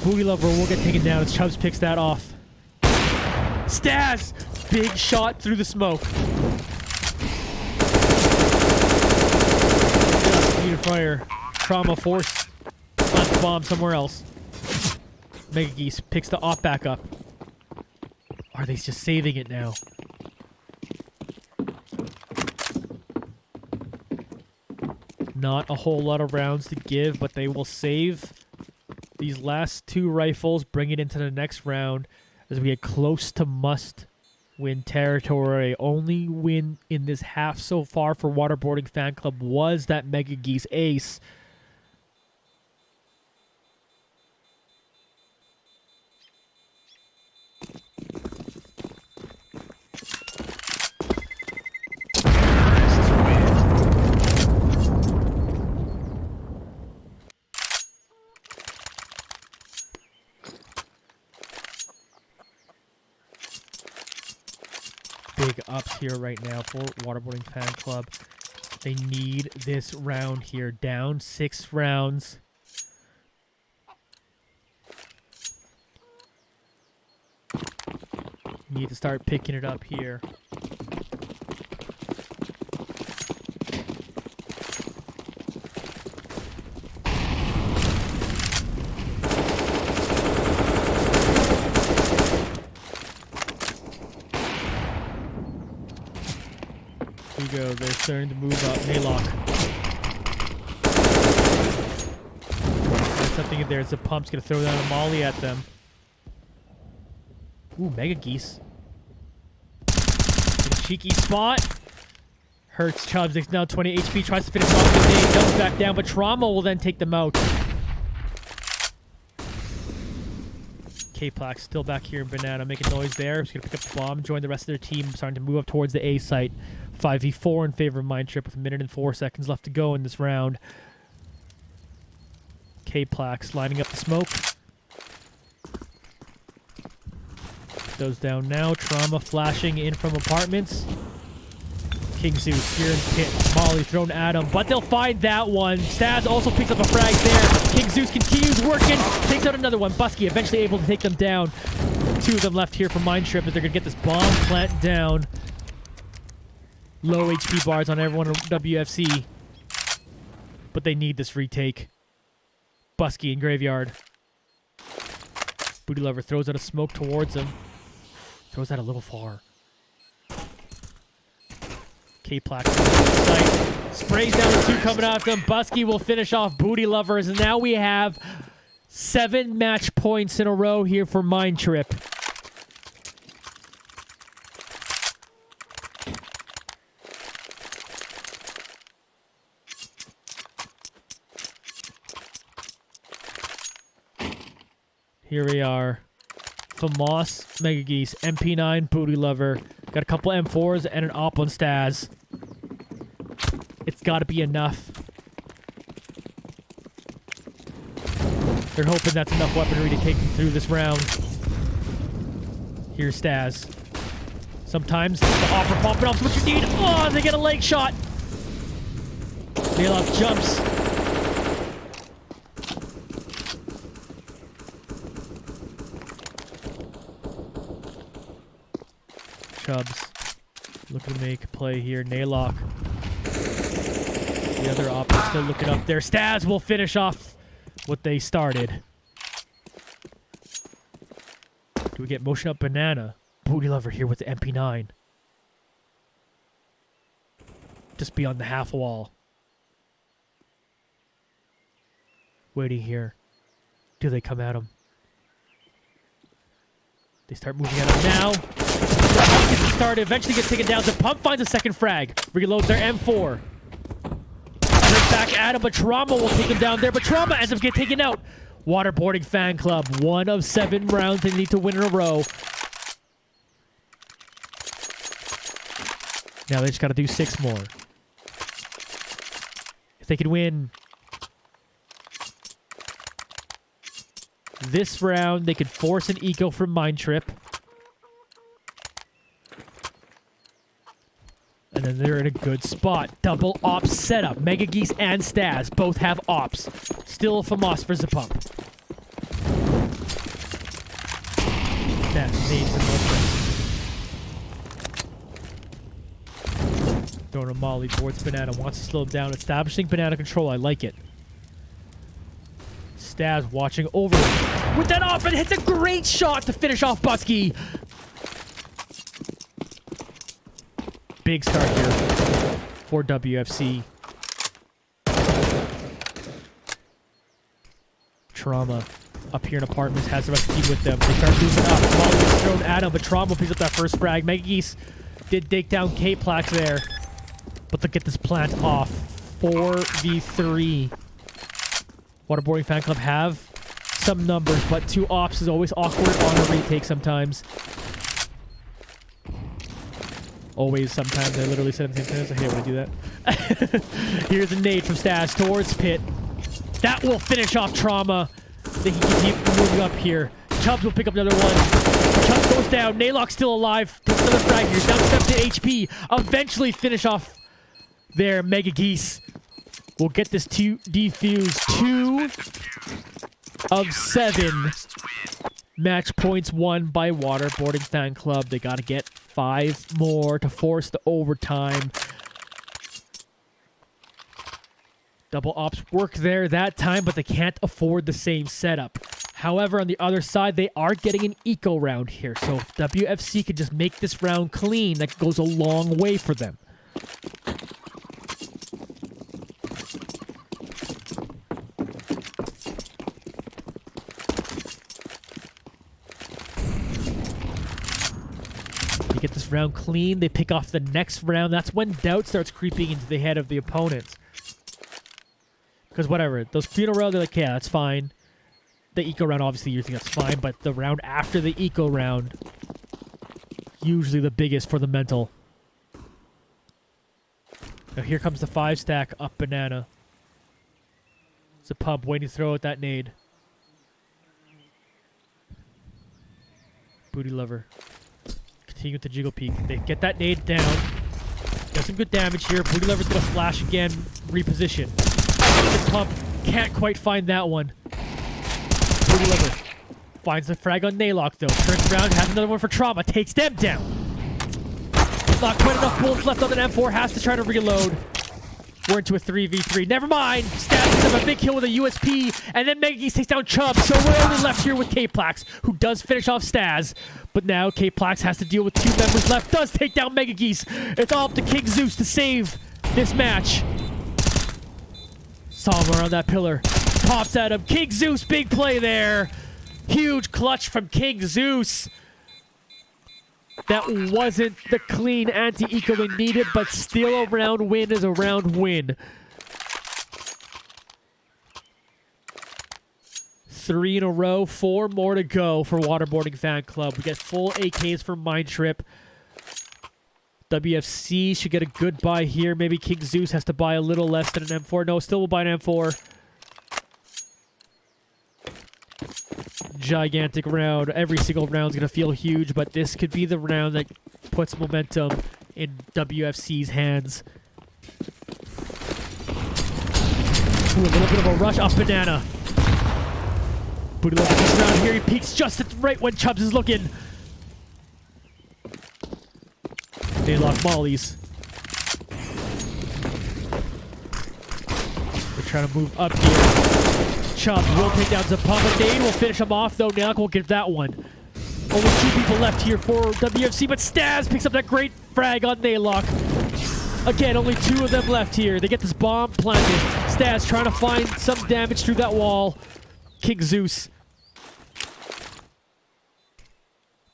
S1: Booty Lover will get taken down as Chubbs picks that off. Stas! Big shot through the smoke. Need a fire. Trauma force. Plant bomb somewhere else. MINDTRIP picks the op back up. Are they just saving it now? Not a whole lot of rounds to give, but they will save these last 2 rifles, bring it into the next round as we get close to must-win territory. Only win in this half so far for Waterboarding Fan Club was that MINDTRIP ace. Big ups here right now for Waterboarding Fan Club. They need this round here. Down 6 rounds. Need to start picking it up here. Go. They're starting to move up. Nailok. There's something in there. It's a pump's gonna throw down a molly at them. Ooh, MINDTRIP. In a cheeky spot. Hurts Chubbs. It's now 20 HP. Tries to finish off the day. Jumps back down, but Trauma will then take them out. K-Plax still back here in Banana, making noise there. Just going to pick up the bomb, join the rest of their team, starting to move up towards the A site. 5v4 in favor of MINDTRIP with 1 minute and 4 seconds left to go in this round. K-Plax lining up the smoke. Those down now. Trauma flashing in from apartments. King Zeus here in pit. Molly thrown at him, but they'll find that one. Staz also picks up a frag there. King Zeus continues working, takes out another one. Busky eventually able to take them down. 2 of them left here for MINDTRIP as they're going to get this bomb plant down. Low HP bars on everyone in WFC, but they need this retake. Busky in Graveyard. Booty Lover throws out a smoke towards him. Throws that a little far. K-Plax sight. Sprays down the 2 coming after him. Busky will finish off Booty Lovers. And now we have 7 match points in a row here for MINDTRIP. Here we are. Famos, Mega Geese, MP9, Booty Lover. Got a couple M4s and an op on Staz. It's got to be enough. They're hoping that's enough weaponry to take them through this round. Here's Staz. Sometimes the offer popping off is what you need. Oh, they get a leg shot. Nail jumps. Chubbs looking to make a play here. Naylock. The other op is still looking up there. Staz will finish off what they started. Do we get motion up Banana? Booty Lover here with the MP9. Just beyond the half wall. Waiting here. Do they come at him? They start moving at him now. Gets started, eventually gets taken down. The Pump finds a second frag. Reloads their M4. Right back at him, but Trauma will take him down there. But Trauma ends up getting taken out. Waterboarding fan club. 1 of 7 rounds they need to win in a row. Now they just got to do 6 more. If they can win this round, they could force an eco from MINDTRIP. And then they're in a good spot. Double ops setup. Mega Geese and Staz both have ops. Still Famos for the Pump. Staz needs a motion. Throwing a molly towards Banana. Wants to slow him down. Establishing Banana control. I like it. Staz watching over with that off and hits a great shot to finish off Busky. Big start here for WFC. Trauma up here in apartments has the rest of the team with them. They start moving up. Ball gets thrown at him, but Trauma picks up that first frag. Mega Geese did take down K-Plax there, but they'll get this plant off. 4v3. Waterboarding fan club have some numbers, but 2 ops is always awkward on a retake sometimes. Always, sometimes. I literally said it at the same time. I hate when I do that. Here's a nade from Staz towards Pit. That will finish off Trauma. They can keep moving up here. Chubbs will pick up another one. Chubbs goes down. Naylock's still alive. Takes another frag here. Down step to HP. Eventually finish off their Mega Geese. We'll get this defused. 2 of 7 match points won by Waterboarding fan club. They got to get 5 more to force the overtime. Double ops work there that time, but they can't afford the same setup. However, on the other side, they are getting an eco round here. So if WFC could just make this round clean, that goes a long way for them. They get this round clean, they pick off the next round. That's when doubt starts creeping into the head of the opponents. Because whatever, those funeral rounds, they're like, yeah, that's fine. The eco round, obviously, you think that's fine, but the round after the eco round, usually the biggest for the mental. Now here comes the 5-stack up banana. It's a pub waiting to throw out that nade. Booty lover. Continue with the jiggle peek. They get that nade down. Got some good damage here. Booty lover's gonna flash again. Reposition. The pump can't quite find that one. Booty lover finds the frag on Naylock though. Turns around, has another one for Trauma. Takes them down. Not quite enough bullets left on the M4. Has to try to reload. We're into a 3v3. Never mind. Stats picks up a big kill with a USP, and then MegaGeese takes down Chubb. So we're only left here with K-Plax, who does finish off Staz. But now K-Plax has to deal with 2 members left. Does take down MegaGeese. It's all up to King Zeus to save this match. Saw him around that pillar. Pops at him. King Zeus, big play there. Huge clutch from King Zeus. That wasn't the clean anti-eco they needed, but still a round win is a round win. 3 in a row, 4 more to go for Waterboarding Fan Club. We get full AKs for MINDTRIP. WFC should get a good buy here. Maybe King Zeus has to buy a little less than an M4. No, still will buy an M4. Gigantic round. Every single round's going to feel huge, but this could be the round that puts momentum in WFC's hands. Ooh, a little bit of a rush up banana. Booty lover comes around here. He peeks just right when Chubbs is looking. They lock mollies. They're trying to move up here. Chubbs will take down Zapapa. Dane will finish him off, though. Naok will get that one. Only 2 people left here for WFC, but Staz picks up that great frag on Naylock. Again, only 2 of them left here. They get this bomb planted. Staz trying to find some damage through that wall. King Zeus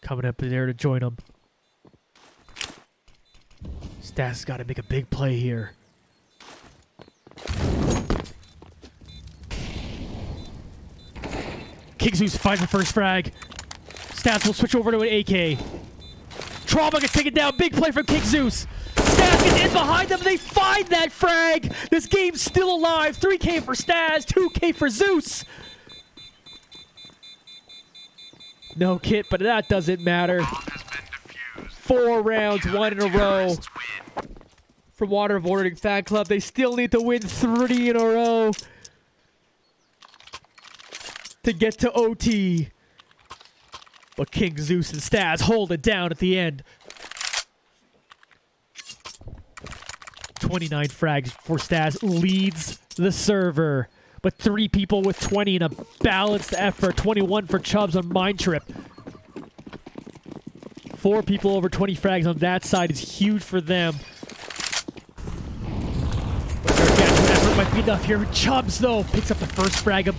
S1: coming up there to join him. Staz has got to make a big play here. King Zeus finds the first frag. Stats will switch over to an AK. Trauma gets taken down. Big play from King Zeus. Stats gets in behind them. They find that frag. This game's still alive. 3K for Staz. 2K for Zeus. No kit, but that doesn't matter. 4 rounds, 1 in a row. For Waterboarding Fan Club, they still need to win 3 in a row to get to OT. But King Zeus and Staz hold it down at the end. 29 frags for Staz leads the server. But 3 people with 20 in a balanced effort. 21 for Chubbs on MINDTRIP. 4 people over 20 frags on that side is huge for them. But their gadget effort might be enough here. Chubbs, though, picks up the first frag of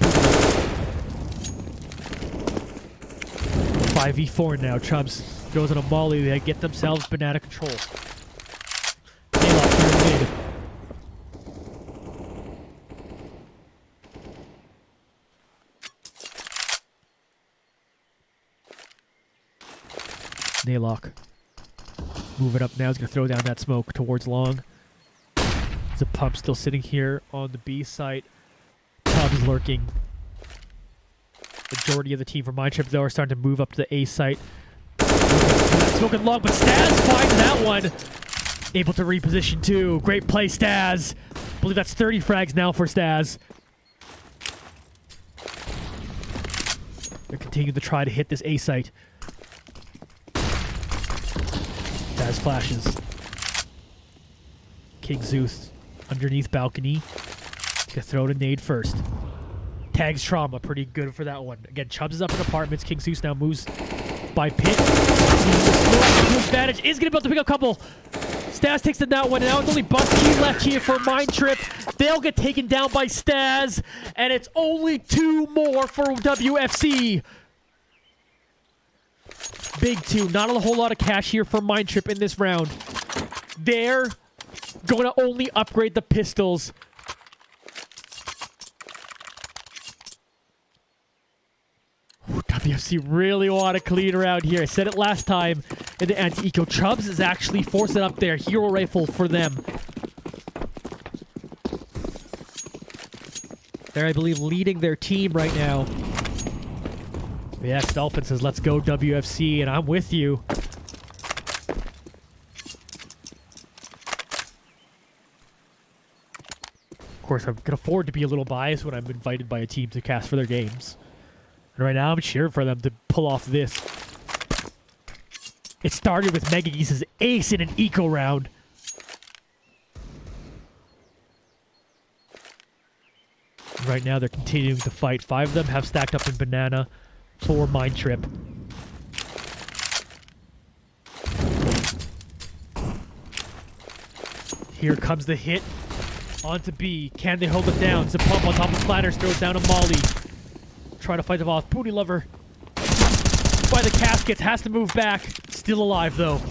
S1: 5v4 now. Chubbs goes on a molly. They get themselves banana control. Naylock. Move it up now. He's going to throw down that smoke towards long. There's a pump still sitting here on the B site. Chubbs lurking. Majority of the team from MINDTRIP, though, are starting to move up to the A site. Smoking long, but Staz finds that one. Able to reposition, too. Great play, Staz. I believe that's 30 frags now for Staz. They're continuing to try to hit this A site. Staz flashes. King Zeus underneath balcony. Gonna throw a nade first. Tags Trauma, pretty good for that one. Again, Chubbs is up in apartments. King Zeus now moves by pit. Advantage is gonna be able to pick up a couple. Staz takes the that one, and now it's only Busky left here for MINDTRIP. They'll get taken down by Staz, and it's only 2 more for WFC. Big 2. Not a whole lot of cash here for MINDTRIP in this round. They're going to only upgrade the pistols. WFC really want to clean around here. I said it last time in the anti-eco. Chubbs is actually forcing up there. Hero rifle for them. They're, I believe, leading their team right now. The ex-Dolphin says, let's go WFC, and I'm with you. Of course, I can afford to be a little biased when I'm invited by a team to cast for their games. And right now, I'm cheering for them to pull off this. It started with Mega Geese's ace in an eco round. Right now, they're continuing to fight. 5 of them have stacked up in Banana for MINDTRIP. Here comes the hit onto B. Can they hold it down? Zapump on top of Platters throws down a Molly. Trying to fight them off. Booty Lover by the caskets. Has to move back. Still alive, though.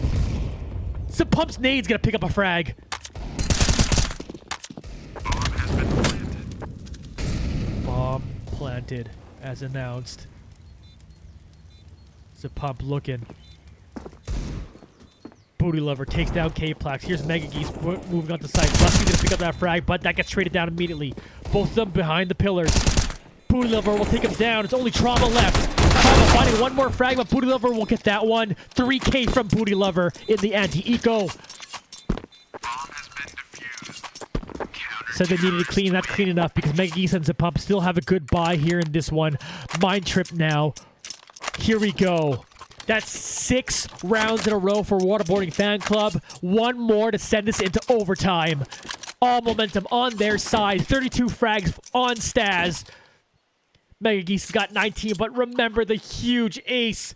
S1: Zapump's nade's gonna pick up a frag. Bomb planted, as announced. Zapump looking. Booty Lover takes down K-Plax. Here's Mega Geese moving on the side. Lusty's gonna pick up that frag, but that gets traded down immediately. Both of them behind the pillars. Booty Lover will take him down. It's only Trauma left. Trauma finding one more frag, but Booty Lover will get that one. 3K from Booty Lover in the anti-eco. Said they needed to clean. That's clean enough because Mega Geese and Zapump still have a good buy here in this one. MINDTRIP now. Here we go. That's 6 rounds in a row for Waterboarding Fan Club. One more to send us into overtime. All momentum on their side. 32 frags on Staz. Mega Geese has got 19, but remember the huge ace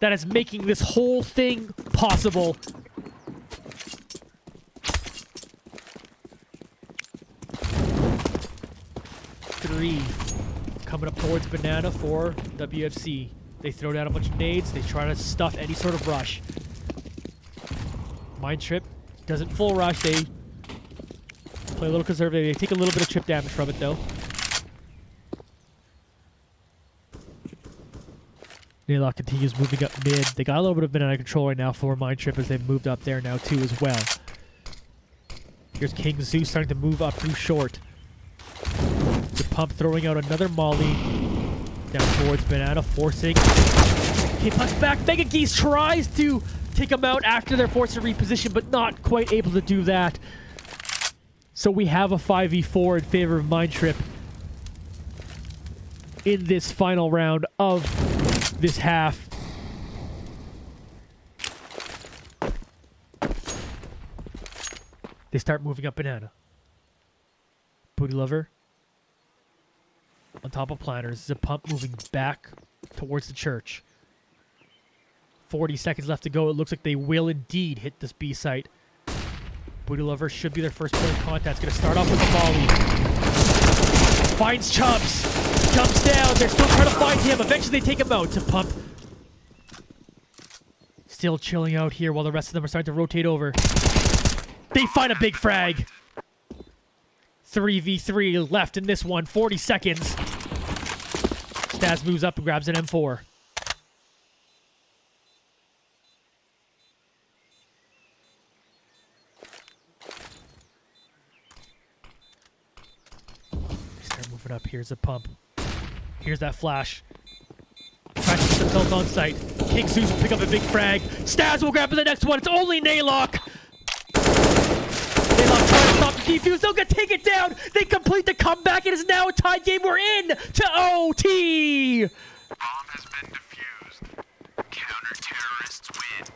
S1: that is making this whole thing possible. Three coming up towards Banana for WFC. They throw down a bunch of nades. They try to stuff any sort of rush. MINDTRIP doesn't full rush. They play a little conservative. They take a little bit of chip damage from it, though. Naylock continues moving up mid. They got a little bit of Banana control right now for MINDTRIP as they've moved up there now, too, as well. Here's King Zeus starting to move up through short. The pump throwing out another Molly. Down towards Banana, forcing. K-Puck's back. Mega Geese tries to take him out after they're forced to reposition, but not quite able to do that. So we have a 5v4 in favor of MINDTRIP in this final round of this half. They start moving up Banana. Booty Lover on top of Planners. Zapump moving back towards the church. 40 seconds left to go. It looks like they will indeed hit this B site. Booty Lover should be their first point of contact. It's going to start off with a volley. Finds Chubbs. Jumps down. They're still trying to find him. Eventually they take him out. Zapump still chilling out here while the rest of them are starting to rotate over. They find a big frag. 3v3 left in this one. 40 seconds. Staz moves up and grabs an M4. Start moving up. Here's a pump. Here's that flash. Tries to get themselves on site. King Zeus will pick up a big frag. Staz will grab the next one. It's only Naylock. Naylock trying to stop the defuse. They'll get take it down. They complete the comeback. It is now a tied game. We're in to OT.
S2: Bomb has been defused. Counter-terrorists win.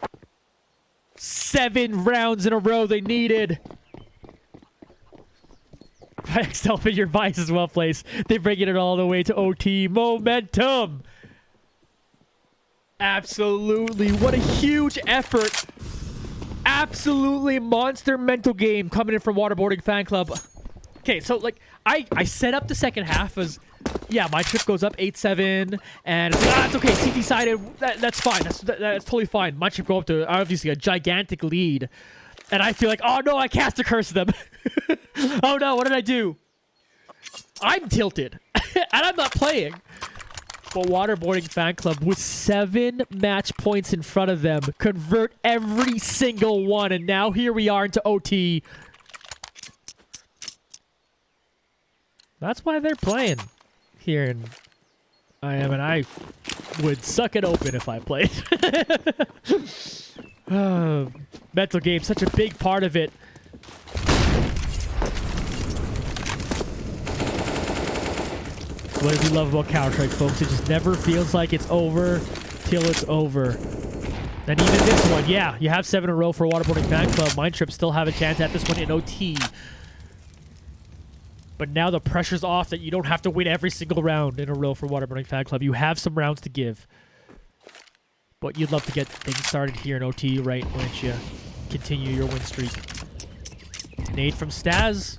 S1: 7 rounds in a row they needed. Self in your vice is well placed. They're bringing it all the way to OT. Momentum. Absolutely. What a huge effort. Absolutely monster mental game coming in from Waterboarding Fan Club. Okay, so like I set up the second half as, yeah, MINDTRIP goes up 8-7, and it's like, it's okay, CT sided, that's fine, that's totally fine. MINDTRIP go up to obviously a gigantic lead, and I feel like, oh no, I cast a curse them. Oh no, what did I do? I'm tilted, and I'm not playing. But Waterboarding Fan Club, with 7 match points in front of them, convert every single one. And now here we are into OT. That's why they're playing here in IM, and I would suck it open if I played. Mental game, such a big part of it. What do we love about Counter-Strike, folks? It just never feels like it's over till it's over. And even this one, yeah, you have 7 in a row for Waterboarding Fan Club. MINDTRIP still have a chance at this one in OT. But now the pressure's off that you don't have to win every single round in a row for Waterboarding Fan Club. You have some rounds to give. But you'd love to get things started here in OT, right? Why don't you continue your win streak? Nade from Staz.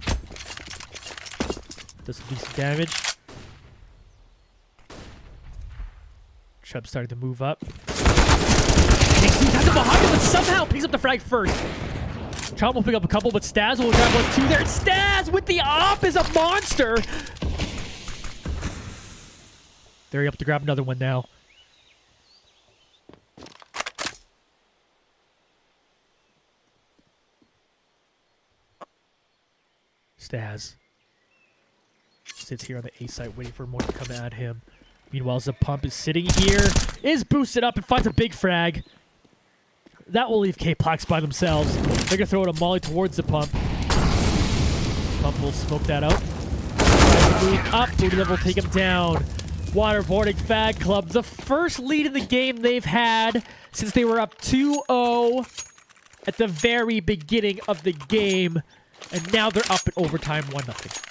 S1: Does some decent damage. Chubb starting to move up. He's has him behind him, but somehow picks up the frag first. Chubb will pick up a couple, but Staz will grab 1, 2 there. Staz with the op is a monster. They're up to grab another one now. Staz sits here on the A site waiting for more to come at him. Meanwhile, Zapump is sitting here, is boosted up and finds a big frag. That will leave K-Plax by themselves. They're going to throw it a molly towards Zapump. Zapump will smoke that out. Move up, BootyLover will take him down. Waterboarding Fan Club, the first lead in the game they've had since they were up 2-0 at the very beginning of the game. And now they're up in overtime 1-0.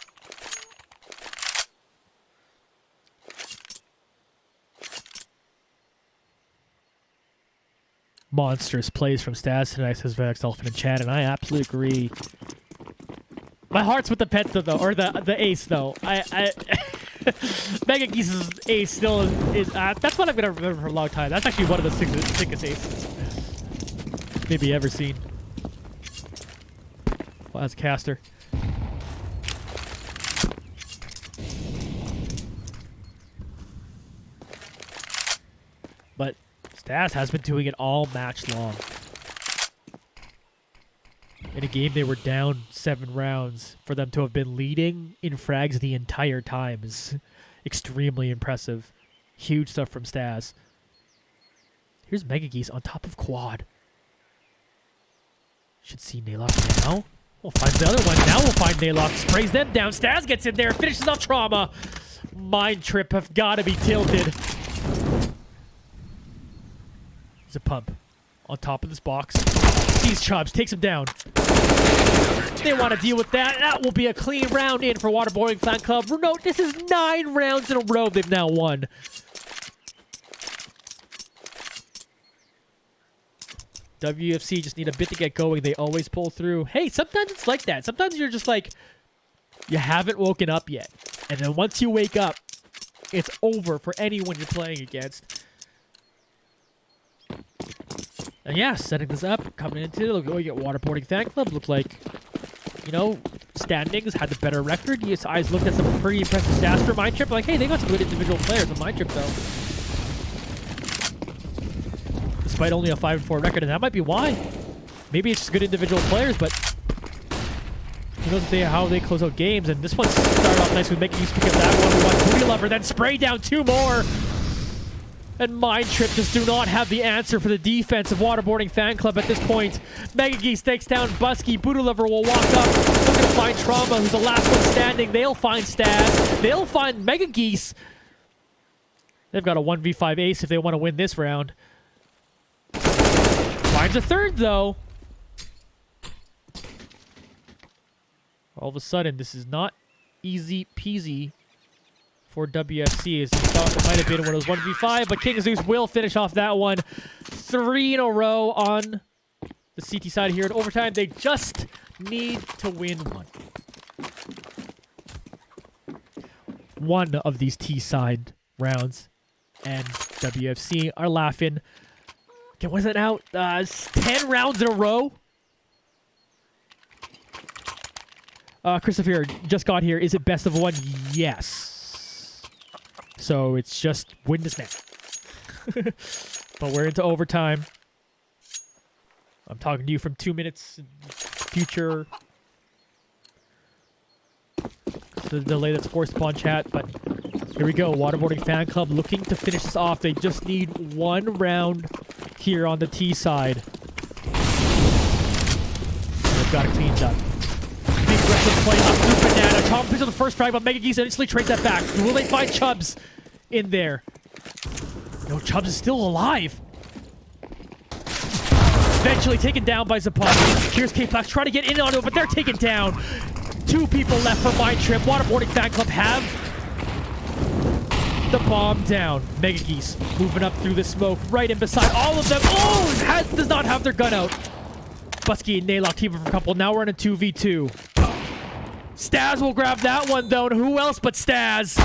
S1: Monstrous plays from Staz tonight, says Vex Elephant in chat, and I absolutely agree. My heart's with the Penta though, or the ace though. Mega Geese's ace still is that's what I'm gonna remember for a long time. That's actually one of the sickest aces maybe ever seen. Well, as a caster. But Staz has been doing it all match long. In a game they were down 7 rounds, for them to have been leading in frags the entire time is extremely impressive. Huge stuff from Staz. Here's Mega Geese on top of Quad. Should see Naylock now. We'll find the other one. Now we'll find Naylock. Sprays them down. Staz gets in there. Finishes off Trauma. MINDTRIP have got to be tilted. There's a pump on top of this box. Sees Chubbs. Takes him down. They want to deal with that. That will be a clean round in for Waterboarding Fan Club. Note, this is 9 rounds in a row they've now won. WFC just need a bit to get going. They always pull through. Hey, sometimes it's like that. Sometimes you're just like, you haven't woken up yet. And then once you wake up, it's over for anyone you're playing against. And yeah, setting this up, coming into it, we get Waterboarding Fan Club. Looked like, you know, standings had the better record. You guys looked at some pretty impressive stats for MINDTRIP. Like, hey, they got some good individual players on MINDTRIP, though. Despite only a 5-4 record, and that might be why. Maybe it's just good individual players, but who knows how they close out games. And this one started off nice with making you speak of that one. BootyLover, then spray down 2 more. And MINDTRIP just do not have the answer for the defense of Waterboarding Fan Club at this point. Mega Geese takes down Busky. BootyLover will walk up. They're going to find Trauma, who's the last one standing. They'll find Staz. They'll find Mega Geese. They've got a 1v5 ace if they want to win this round. Finds a third, though. All of a sudden, this is not easy peasy for WFC, as he thought it might have been when it was 1v5, but King of Zeus will finish off that one. 3 in a row on the CT side here in overtime. They just need to win one. One of these T-side rounds, and WFC are laughing. Okay, what is it now? 10 rounds in a row? Christopher just got here. Is it best of 1? Yes. So it's just win this match. But we're into overtime. I'm talking to you from 2 minutes future. The delay that's forced upon chat, but here we go. Waterboarding Fan Club looking to finish this off. They just need one round here on the T side. They've got it cleaned up. Big reckless play up through Banana. Tom picks up the first frag, but MegaGeese instantly trades that back. Will they find Chubbs in there? No, Chubbs is still alive. Eventually taken down by Zapata. Here's K-Flax trying to get in on it, but they're taken down. 2 people left for MINDTRIP. Waterboarding Fan Club have the bomb down. MegaGeese moving up through the smoke, right in beside all of them. Oh, does not have their gun out. Busky and Naylock team for a couple. Now we're in a 2v2. Staz will grab that one, though. And who else but Staz?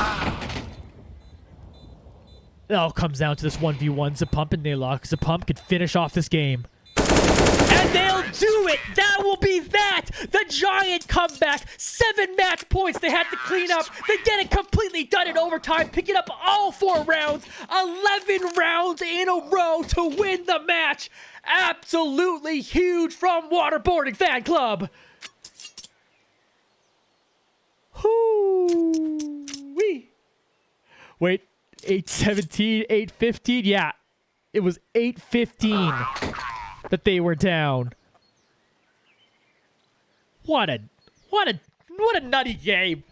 S1: It all comes down to this 1v1. Zapump and Naylock. Zapump could finish off this game. And they'll do it! That will be that! The giant comeback! 7 match points they had to clean up. They get it completely done in overtime, picking up all 4 rounds. 11 rounds in a row to win the match. Absolutely huge from Waterboarding Fan Club. Whoo-wee. Wait, 8-17, 8-15? Yeah, it was 8-15. That they were down. What a nutty game.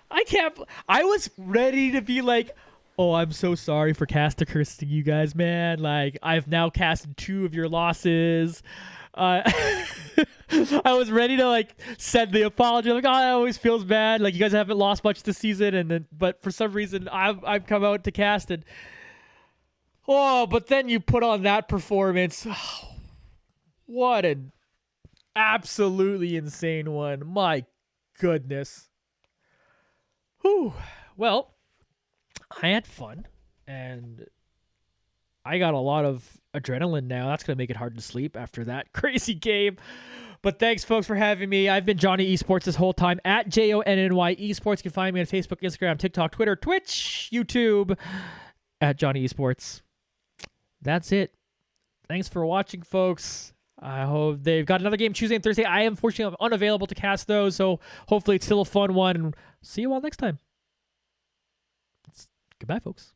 S1: I was ready to be like, oh, I'm so sorry for cursing you guys, man. Like, I've now casted 2 of your losses. I was ready to like send the apology. Like, oh, it always feels bad. Like, you guys haven't lost much this season, and then, but for some reason, I've come out to cast and. Oh, but then you put on that performance. Oh, what an absolutely insane one. My goodness. Whew. Well, I had fun, and I got a lot of adrenaline now. That's going to make it hard to sleep after that crazy game. But thanks, folks, for having me. I've been Jonny Esports this whole time, at JONNY Esports. You can find me on Facebook, Instagram, TikTok, Twitter, Twitch, YouTube, at Jonny Esports. That's it. Thanks for watching, folks. I hope they've got another game Tuesday and Thursday. I am unfortunately unavailable to cast those, so hopefully it's still a fun one. See you all next time. Goodbye, folks.